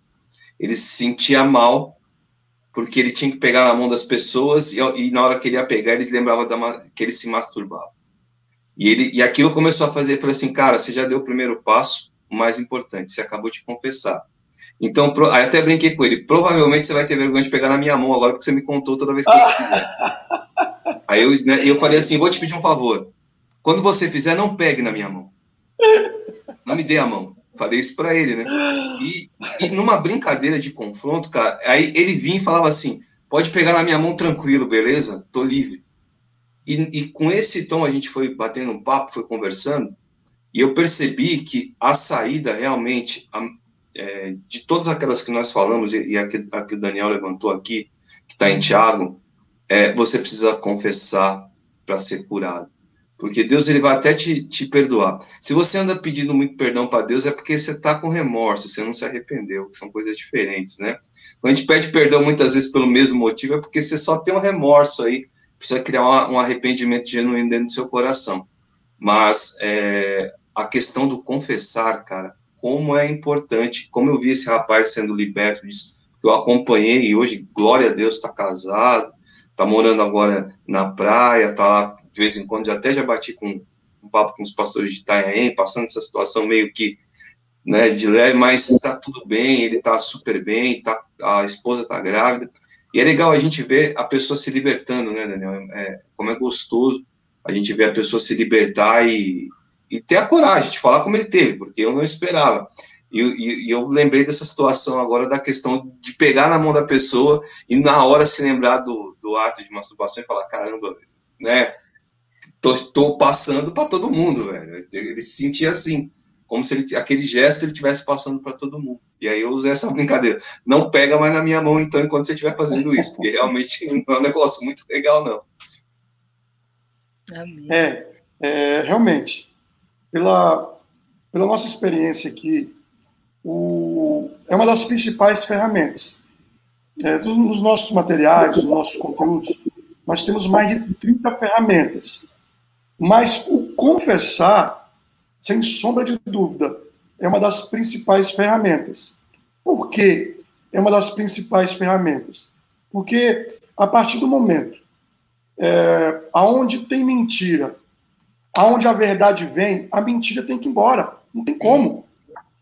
ele se sentia mal, porque ele tinha que pegar na mão das pessoas, e na hora que ele ia pegar, ele lembrava que ele se masturbava. E aquilo começou a fazer, ele falou assim, cara, você já deu o primeiro passo, o mais importante, você acabou de confessar. Então, aí até brinquei com ele, provavelmente você vai ter vergonha de pegar na minha mão agora, porque você me contou toda vez que você fizer. Aí eu falei assim, vou te pedir um favor, quando você fizer, não pegue na minha mão. Não me dê a mão. Falei isso para ele, né? E numa brincadeira de confronto, cara, aí ele vinha e falava assim, pode pegar na minha mão tranquilo, beleza? Tô livre. E com esse tom a gente foi batendo um papo, foi conversando, e eu percebi que a saída realmente, de todas aquelas que nós falamos, e a que o Daniel levantou aqui, que está em Tiago, você precisa confessar para ser curado. Porque Deus ele vai até te perdoar. Se você anda pedindo muito perdão para Deus, é porque você está com remorso, você não se arrependeu, que são coisas diferentes, né? Quando a gente pede perdão muitas vezes pelo mesmo motivo, é porque você só tem um remorso aí, precisa criar um arrependimento genuíno dentro do seu coração. Mas a questão do confessar, cara, como é importante, como eu vi esse rapaz sendo liberto disso, que eu acompanhei, e hoje, glória a Deus, está casado, está morando agora na praia, está lá, de vez em quando, já bati um papo com os pastores de Itanhaém, passando essa situação meio que, né, de leve, mas está tudo bem, ele está super bem, a esposa está grávida, e é legal a gente ver a pessoa se libertando, né, Daniel? Como é gostoso a gente ver a pessoa se libertar e ter a coragem de falar como ele teve, porque eu não esperava. E eu lembrei dessa situação agora, da questão de pegar na mão da pessoa e na hora se lembrar do ato de masturbação e falar, caramba, né, tô passando para todo mundo, velho. Ele se sentia assim, como se aquele gesto ele estivesse passando para todo mundo. E aí eu usei essa brincadeira. Não pega mais na minha mão, então, enquanto você estiver fazendo isso, porque realmente não é um negócio muito legal, não. Realmente, pela nossa experiência aqui, é uma das principais ferramentas. Nos nossos materiais, nos nossos conteúdos, nós temos mais de 30 ferramentas. Mas o confessar, sem sombra de dúvida, é uma das principais ferramentas. Por que é uma das principais ferramentas? Porque a partir do momento aonde tem mentira, aonde a verdade vem, a mentira tem que ir embora. Não tem como.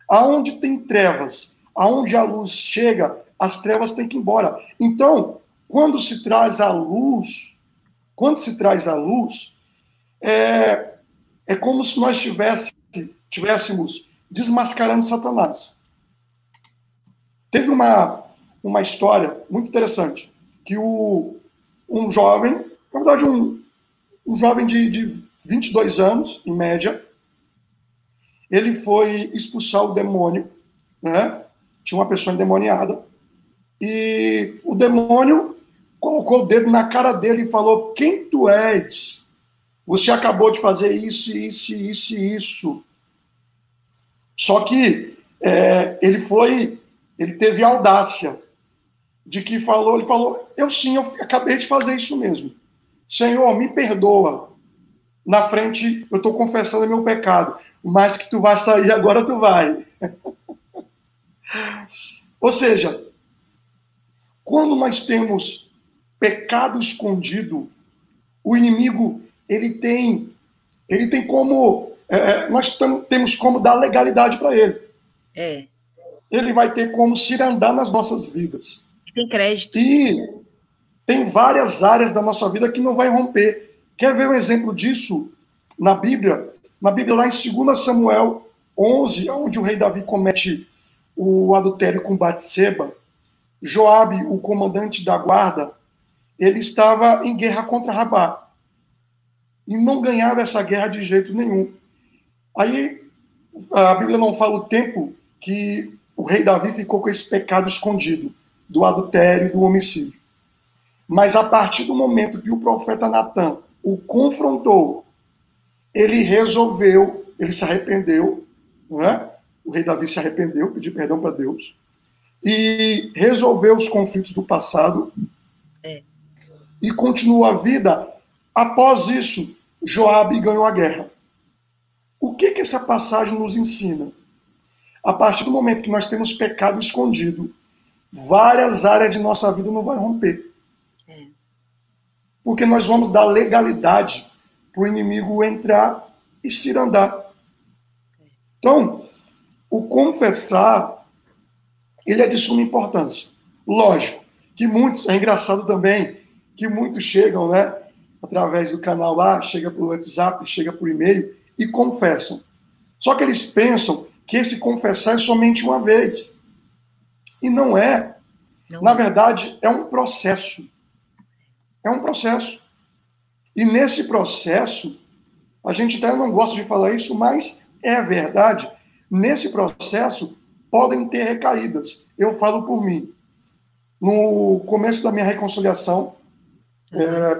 Aonde tem trevas, aonde a luz chega, as trevas têm que ir embora. Então, quando se traz a luz, é como se nós estivéssemos desmascarando Satanás. Teve uma história muito interessante, que um jovem, na verdade um jovem de 22 anos, em média, ele foi expulsar o demônio, né? Tinha uma pessoa endemoniada, e o demônio colocou o dedo na cara dele e falou, quem tu és? Você acabou de fazer isso, isso, isso e isso. Só que ele teve a audácia de que ele falou, eu acabei de fazer isso mesmo. Senhor, me perdoa. Na frente, eu estou confessando meu pecado, mas que tu vai sair, agora tu vai. Ou seja, quando nós temos pecado escondido, o inimigo ele tem como, temos como dar legalidade para ele. Ele vai ter como cirandar nas nossas vidas. Tem crédito. E tem várias áreas da nossa vida que não vai romper. Quer ver um exemplo disso na Bíblia? Na Bíblia, lá em 2 Samuel 11, onde o rei Davi comete o adultério com Batseba, Joabe, o comandante da guarda, ele estava em guerra contra Rabá. E não ganhava essa guerra de jeito nenhum. Aí, a Bíblia não fala o tempo que o rei Davi ficou com esse pecado escondido, do adultério e do homicídio. Mas a partir do momento que o profeta Natan o confrontou, ele resolveu, ele se arrependeu, não é? O rei Davi se arrependeu, pediu perdão para Deus, e resolveu os conflitos do passado, e continuou a vida. Após isso, Joabe ganhou a guerra. O que essa passagem nos ensina? A partir do momento que nós temos pecado escondido, várias áreas de nossa vida não vai romper. Porque nós vamos dar legalidade para o inimigo entrar e cirandar. Então, o confessar, ele é de suma importância. Lógico que muitos, é engraçado também, que muitos chegam, né, através do canal lá, chega por WhatsApp, chega por e-mail e confessam. Só que eles pensam que esse confessar é somente uma vez. E não é. Na verdade, é um processo. É um processo. E nesse processo, a gente até não gosta de falar isso, mas é verdade. Nesse processo, podem ter recaídas. Eu falo por mim. No começo da minha reconciliação,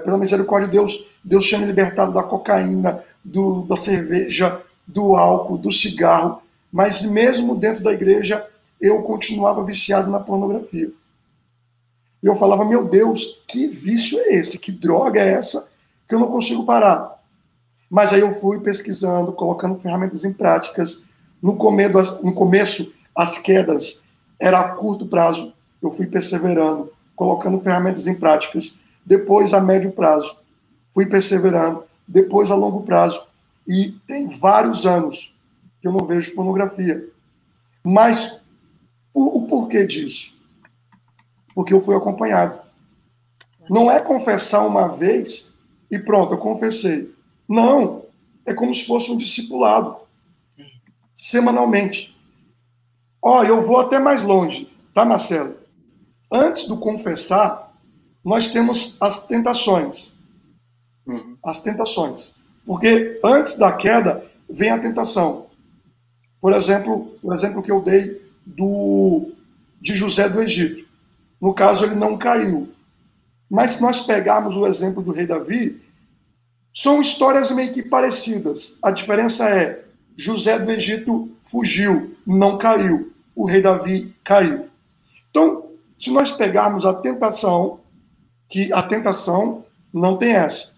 pela misericórdia de Deus, Deus tinha me libertado da cocaína, da cerveja, do álcool, do cigarro. Mas mesmo dentro da igreja, eu continuava viciado na pornografia. E eu falava, meu Deus, que vício é esse? Que droga é essa que eu não consigo parar? Mas aí eu fui pesquisando, colocando ferramentas em práticas. No começo, as quedas eram a curto prazo. Eu fui perseverando, colocando ferramentas em práticas. Depois, a médio prazo, fui perseverando. Depois, a longo prazo. E tem vários anos que eu não vejo pornografia. Mas o porquê disso? Porque eu fui acompanhado. Não é confessar uma vez e pronto, eu confessei. Não, é como se fosse um discipulado. Semanalmente. Eu vou até mais longe, tá, Marcelo? Antes do confessar, nós temos as tentações. As tentações. Porque antes da queda, vem a tentação. Por exemplo, o exemplo que eu dei de José do Egito. No caso, ele não caiu. Mas se nós pegarmos o exemplo do rei Davi, são histórias meio que parecidas. A diferença é, José do Egito fugiu, não caiu. O rei Davi caiu. Então, se nós pegarmos a tentação, que a tentação não tem essa.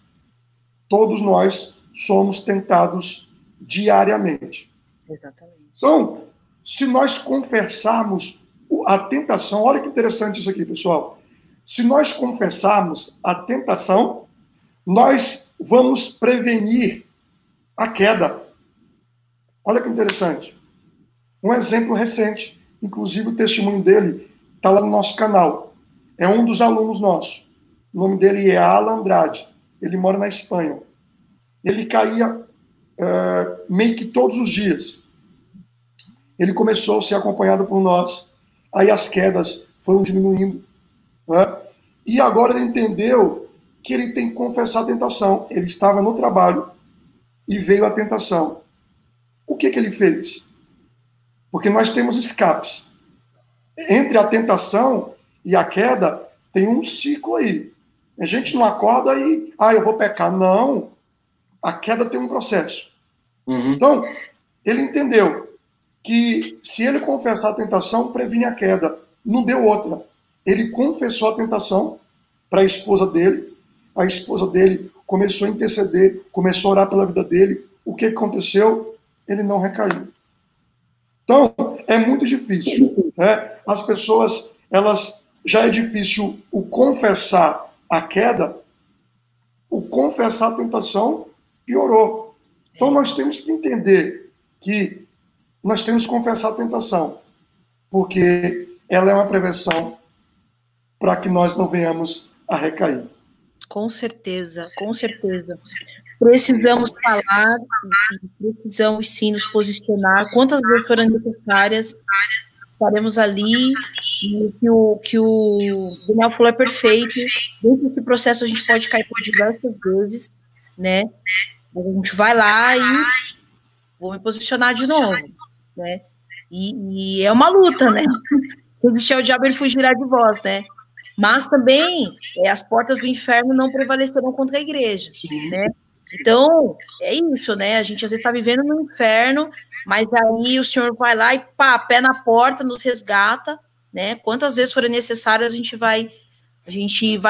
Todos nós somos tentados diariamente. Exatamente. Então, se nós confessarmos a tentação, olha que interessante isso aqui, pessoal. Se nós confessarmos a tentação, nós vamos prevenir a queda. Olha que interessante. Um exemplo recente, inclusive o testemunho dele está lá no nosso canal. É um dos alunos nossos. O nome dele é Alan Andrade. Ele mora na Espanha. Ele caía meio que todos os dias. Ele começou a ser acompanhado por nós. Aí as quedas foram diminuindo. Né? E agora ele entendeu que ele tem que confessar a tentação. Ele estava no trabalho e veio a tentação. O que ele fez? Porque nós temos escapes. Entre a tentação e a queda, tem um ciclo aí. A gente não acorda e, eu vou pecar. Não. A queda tem um processo. Então, ele entendeu que se ele confessar a tentação, previne a queda. Não deu outra. Ele confessou a tentação para a esposa dele. A esposa dele começou a interceder, começou a orar pela vida dele. O que aconteceu? Ele não recaiu. Então, é muito difícil. Né? As pessoas, já é difícil o confessar a queda, o confessar a tentação piorou. Então, nós temos que entender que nós temos que confessar a tentação, porque ela é uma prevenção para que nós não venhamos a recair. Com certeza, com certeza. Precisamos falar, precisamos sim nos posicionar. Quantas vezes forem necessárias, estaremos ali. E que o Daniel falou é perfeito. Dentro desse processo a gente pode cair por diversas vezes, né? A gente vai lá e vou me posicionar de novo, né? E é uma luta, né? Resistir ao diabo, ele fugirá de vós, né? Mas também as portas do inferno não prevalecerão contra a igreja, né? Então, é isso, né? A gente às vezes está vivendo no inferno, mas aí o Senhor vai lá e pá, pé na porta, nos resgata, né? Quantas vezes forem necessárias, a gente vai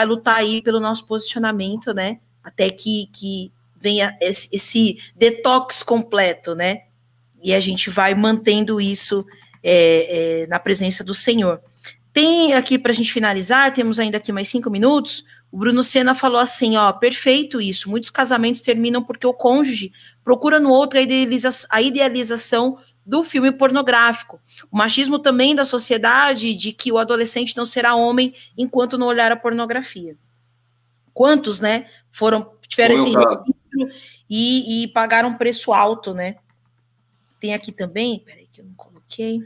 lutar aí pelo nosso posicionamento, né? Até que venha esse detox completo, né? E a gente vai mantendo isso na presença do Senhor. Tem aqui, para a gente finalizar, temos ainda aqui mais 5 minutos, o Bruno Sena falou assim, ó, perfeito isso, muitos casamentos terminam porque o cônjuge procura no outro a idealização do filme pornográfico. O machismo também da sociedade de que o adolescente não será homem enquanto não olhar a pornografia. Quantos, né, tiveram esse registro e pagaram um preço alto, né? Tem aqui também, peraí que eu não coloquei...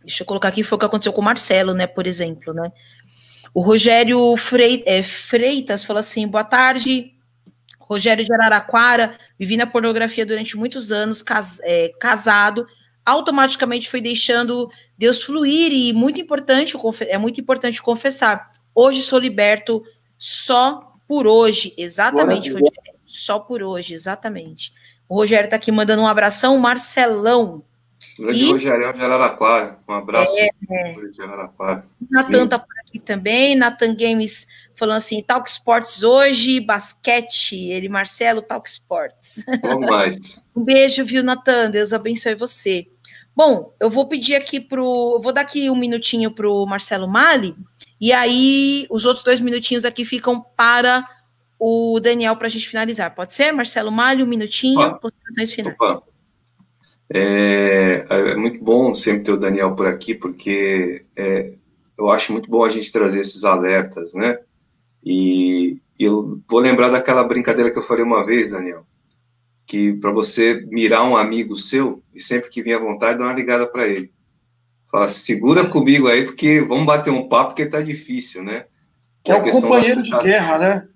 Deixa eu colocar aqui, foi o que aconteceu com o Marcelo, né, por exemplo, né? O Rogério Freitas falou assim, boa tarde, Rogério de Araraquara, vivi na pornografia durante muitos anos, casado, automaticamente foi deixando Deus fluir, e é muito importante confessar. Hoje sou liberto só por hoje, exatamente, Rogério, só por hoje, exatamente. O Rogério está aqui mandando um abração, o Marcelão. Grande Rogério de Araraquara, um abraço de Araraquara. Natan está por aqui também, Natan Games falando assim, Talk Sports hoje, basquete, Marcelo, Talk Sports. Vamos mais. Um beijo, viu, Natan, Deus abençoe você. Bom, eu vou pedir aqui vou dar aqui um minutinho para o Marcelo Mali, e aí os outros 2 minutinhos aqui ficam para o Daniel para a gente finalizar. Pode ser, Marcelo Mali, um minutinho, considerações finais. Opa. É muito bom sempre ter o Daniel por aqui, porque eu acho muito bom a gente trazer esses alertas, né? E eu vou lembrar daquela brincadeira que eu falei uma vez, Daniel, que para você mirar um amigo seu, e sempre que vier à vontade, dá uma ligada para ele. Fala, segura comigo aí, porque vamos bater um papo, porque tá difícil, né? Que é o companheiro de guerra, né?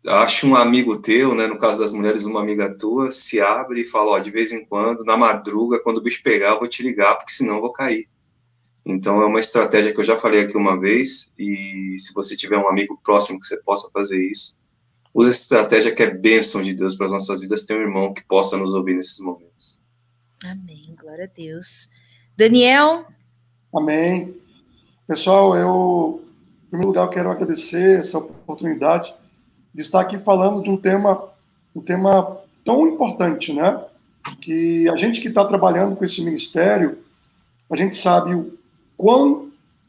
Acha um amigo teu, né, no caso das mulheres, uma amiga tua, se abre e fala, ó, de vez em quando, na madruga, quando o bicho pegar, eu vou te ligar, porque senão eu vou cair. Então, é uma estratégia que eu já falei aqui uma vez, e se você tiver um amigo próximo que você possa fazer isso, use essa estratégia que é bênção de Deus para as nossas vidas, ter um irmão que possa nos ouvir nesses momentos. Amém, glória a Deus. Daniel? Amém. Pessoal, em primeiro lugar, eu quero agradecer essa oportunidade de estar aqui falando de um tema tão importante, né? Que a gente que está trabalhando com esse ministério, a gente sabe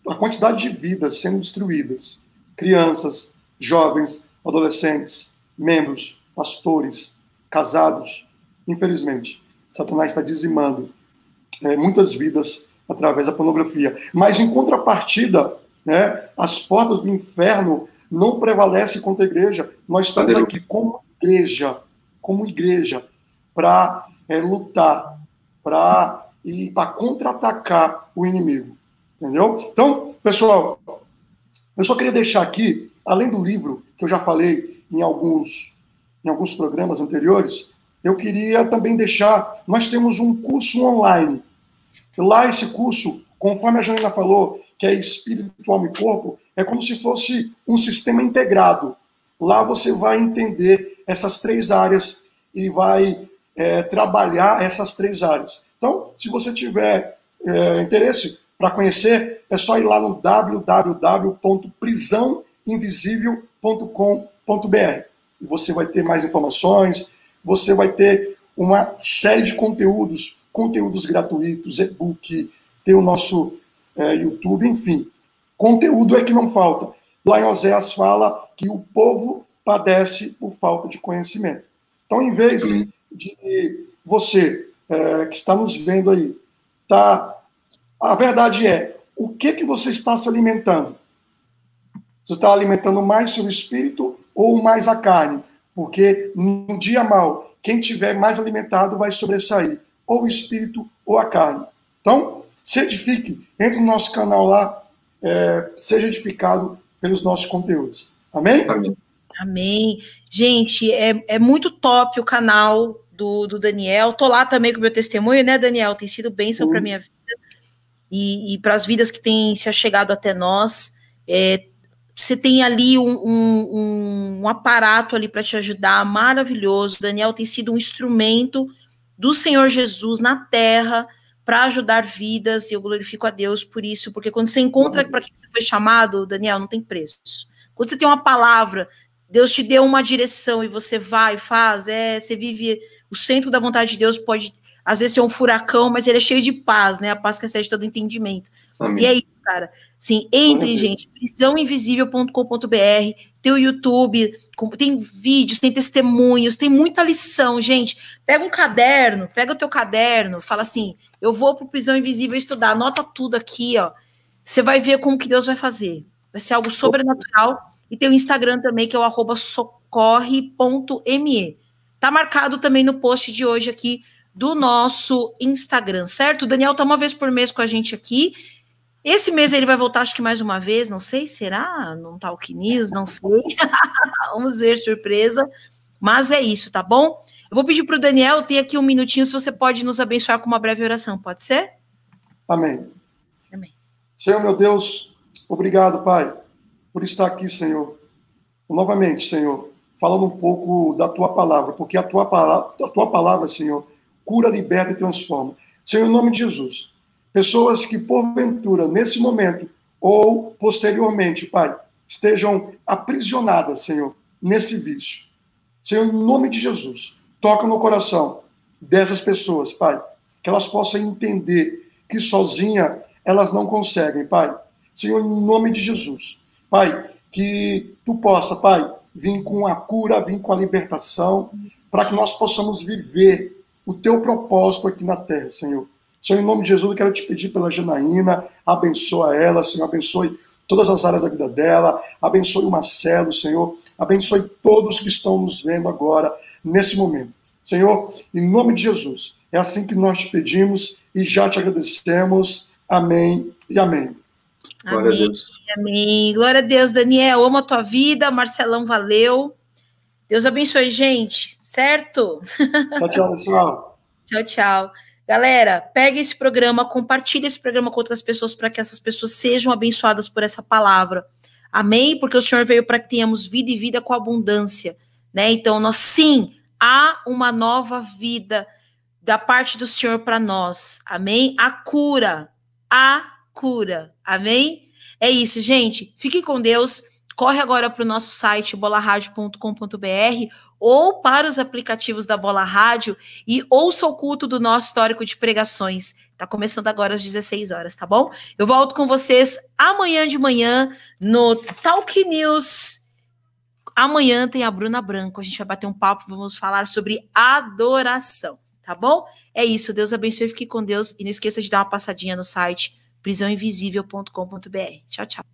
a quantidade de vidas sendo destruídas. Crianças, jovens, adolescentes, membros, pastores, casados. Infelizmente, Satanás está dizimando muitas vidas através da pornografia. Mas, em contrapartida, né, as portas do inferno não prevalece contra a igreja. Nós estamos aqui como igreja, para lutar, para contra-atacar o inimigo. Entendeu? Então, pessoal, eu só queria deixar aqui, além do livro, que eu já falei em alguns programas anteriores, eu queria também deixar, nós temos um curso online. Lá, esse curso, conforme a Janina falou, que é espírito, alma e corpo, é como se fosse um sistema integrado. Lá você vai entender essas 3 áreas e vai trabalhar essas 3 áreas. Então, se você tiver interesse para conhecer, é só ir lá no www.prisãoinvisível.com.br. E você vai ter mais informações, você vai ter uma série de conteúdos gratuitos, e-book, tem o nosso YouTube, enfim. Conteúdo é que não falta. Lá em Oséias fala que o povo padece por falta de conhecimento. Então, em vez de você que está nos vendo aí, a verdade é, o que você está se alimentando? Você está alimentando mais seu espírito ou mais a carne? Porque no dia mal, quem tiver mais alimentado vai sobressair, ou o espírito ou a carne. Então, se edifique, entre no nosso canal lá, seja edificado pelos nossos conteúdos. Amém? Amém. Amém. Gente, é muito top o canal do Daniel. Tô lá também com o meu testemunho, né, Daniel? Tem sido bênção para minha vida e para as vidas que têm se achegado até nós. Você tem ali um aparato ali para te ajudar, maravilhoso. O Daniel tem sido um instrumento do Senhor Jesus na terra para ajudar vidas, e eu glorifico a Deus por isso, porque quando você encontra para quem você foi chamado, Daniel, não tem preço. Quando você tem uma palavra, Deus te deu uma direção e você vai, faz, você vive o centro da vontade de Deus, pode às vezes ser um furacão, mas ele é cheio de paz, né? A paz que excede todo entendimento. Amém. E é isso, cara. Sim, entre, gente, prisãoinvisível.com.br, tem o YouTube, tem vídeos, tem testemunhos, tem muita lição, gente. Pega um caderno, pega o teu caderno, fala assim, eu vou pro Prisão Invisível estudar, anota tudo aqui, ó. Você vai ver como que Deus vai fazer. Vai ser algo sobrenatural. E tem o Instagram também, que é o @socorre.me. Tá marcado também no post de hoje aqui do nosso Instagram, certo? O Daniel tá uma vez por mês com a gente aqui. Esse mês ele vai voltar, acho que mais uma vez, não sei, será? Não tá o que news, não sei. Vamos ver, surpresa. Mas é isso, tá bom? Eu vou pedir pro Daniel, tem aqui um minutinho, se você pode nos abençoar com uma breve oração, pode ser? Amém. Amém. Senhor, meu Deus, obrigado, Pai, por estar aqui, Senhor. Novamente, Senhor, falando um pouco da Tua palavra, porque a Tua palavra, Senhor, cura, liberta e transforma. Senhor, em nome de Jesus, pessoas que, porventura, nesse momento ou posteriormente, Pai, estejam aprisionadas, Senhor, nesse vício. Senhor, em nome de Jesus, toca no coração dessas pessoas, Pai, que elas possam entender que sozinha elas não conseguem, Pai. Senhor, em nome de Jesus, Pai, que Tu possa, Pai, vir com a cura, vir com a libertação, para que nós possamos viver o Teu propósito aqui na terra, Senhor. Senhor, em nome de Jesus, eu quero te pedir pela Janaína, abençoa ela, Senhor, abençoe todas as áreas da vida dela, abençoe o Marcelo, Senhor, abençoe todos que estão nos vendo agora, nesse momento. Senhor, em nome de Jesus, é assim que nós te pedimos e já te agradecemos. Amém e amém. Glória a Deus. Amém. Glória a Deus, Daniel. Amo a tua vida. Marcelão, valeu. Deus abençoe, gente. Certo? Tchau, tchau, pessoal. Tchau, tchau. Galera, pega esse programa, compartilha esse programa com outras pessoas para que essas pessoas sejam abençoadas por essa palavra. Amém? Porque o Senhor veio para que tenhamos vida e vida com abundância, né? Então, nós sim, há uma nova vida da parte do Senhor para nós. Amém? A cura. Amém? É isso, gente. Fiquem com Deus. Corre agora para o nosso site bolaradio.com.br ou para os aplicativos da Bola Rádio e ouça o culto do nosso histórico de pregações. Tá começando agora às 16 horas, tá bom? Eu volto com vocês amanhã de manhã no Talk News. Amanhã tem a Bruna Branco. A gente vai bater um papo, vamos falar sobre adoração, tá bom? É isso. Deus abençoe, fique com Deus e não esqueça de dar uma passadinha no site prisãoinvisível.com.br. Tchau, tchau.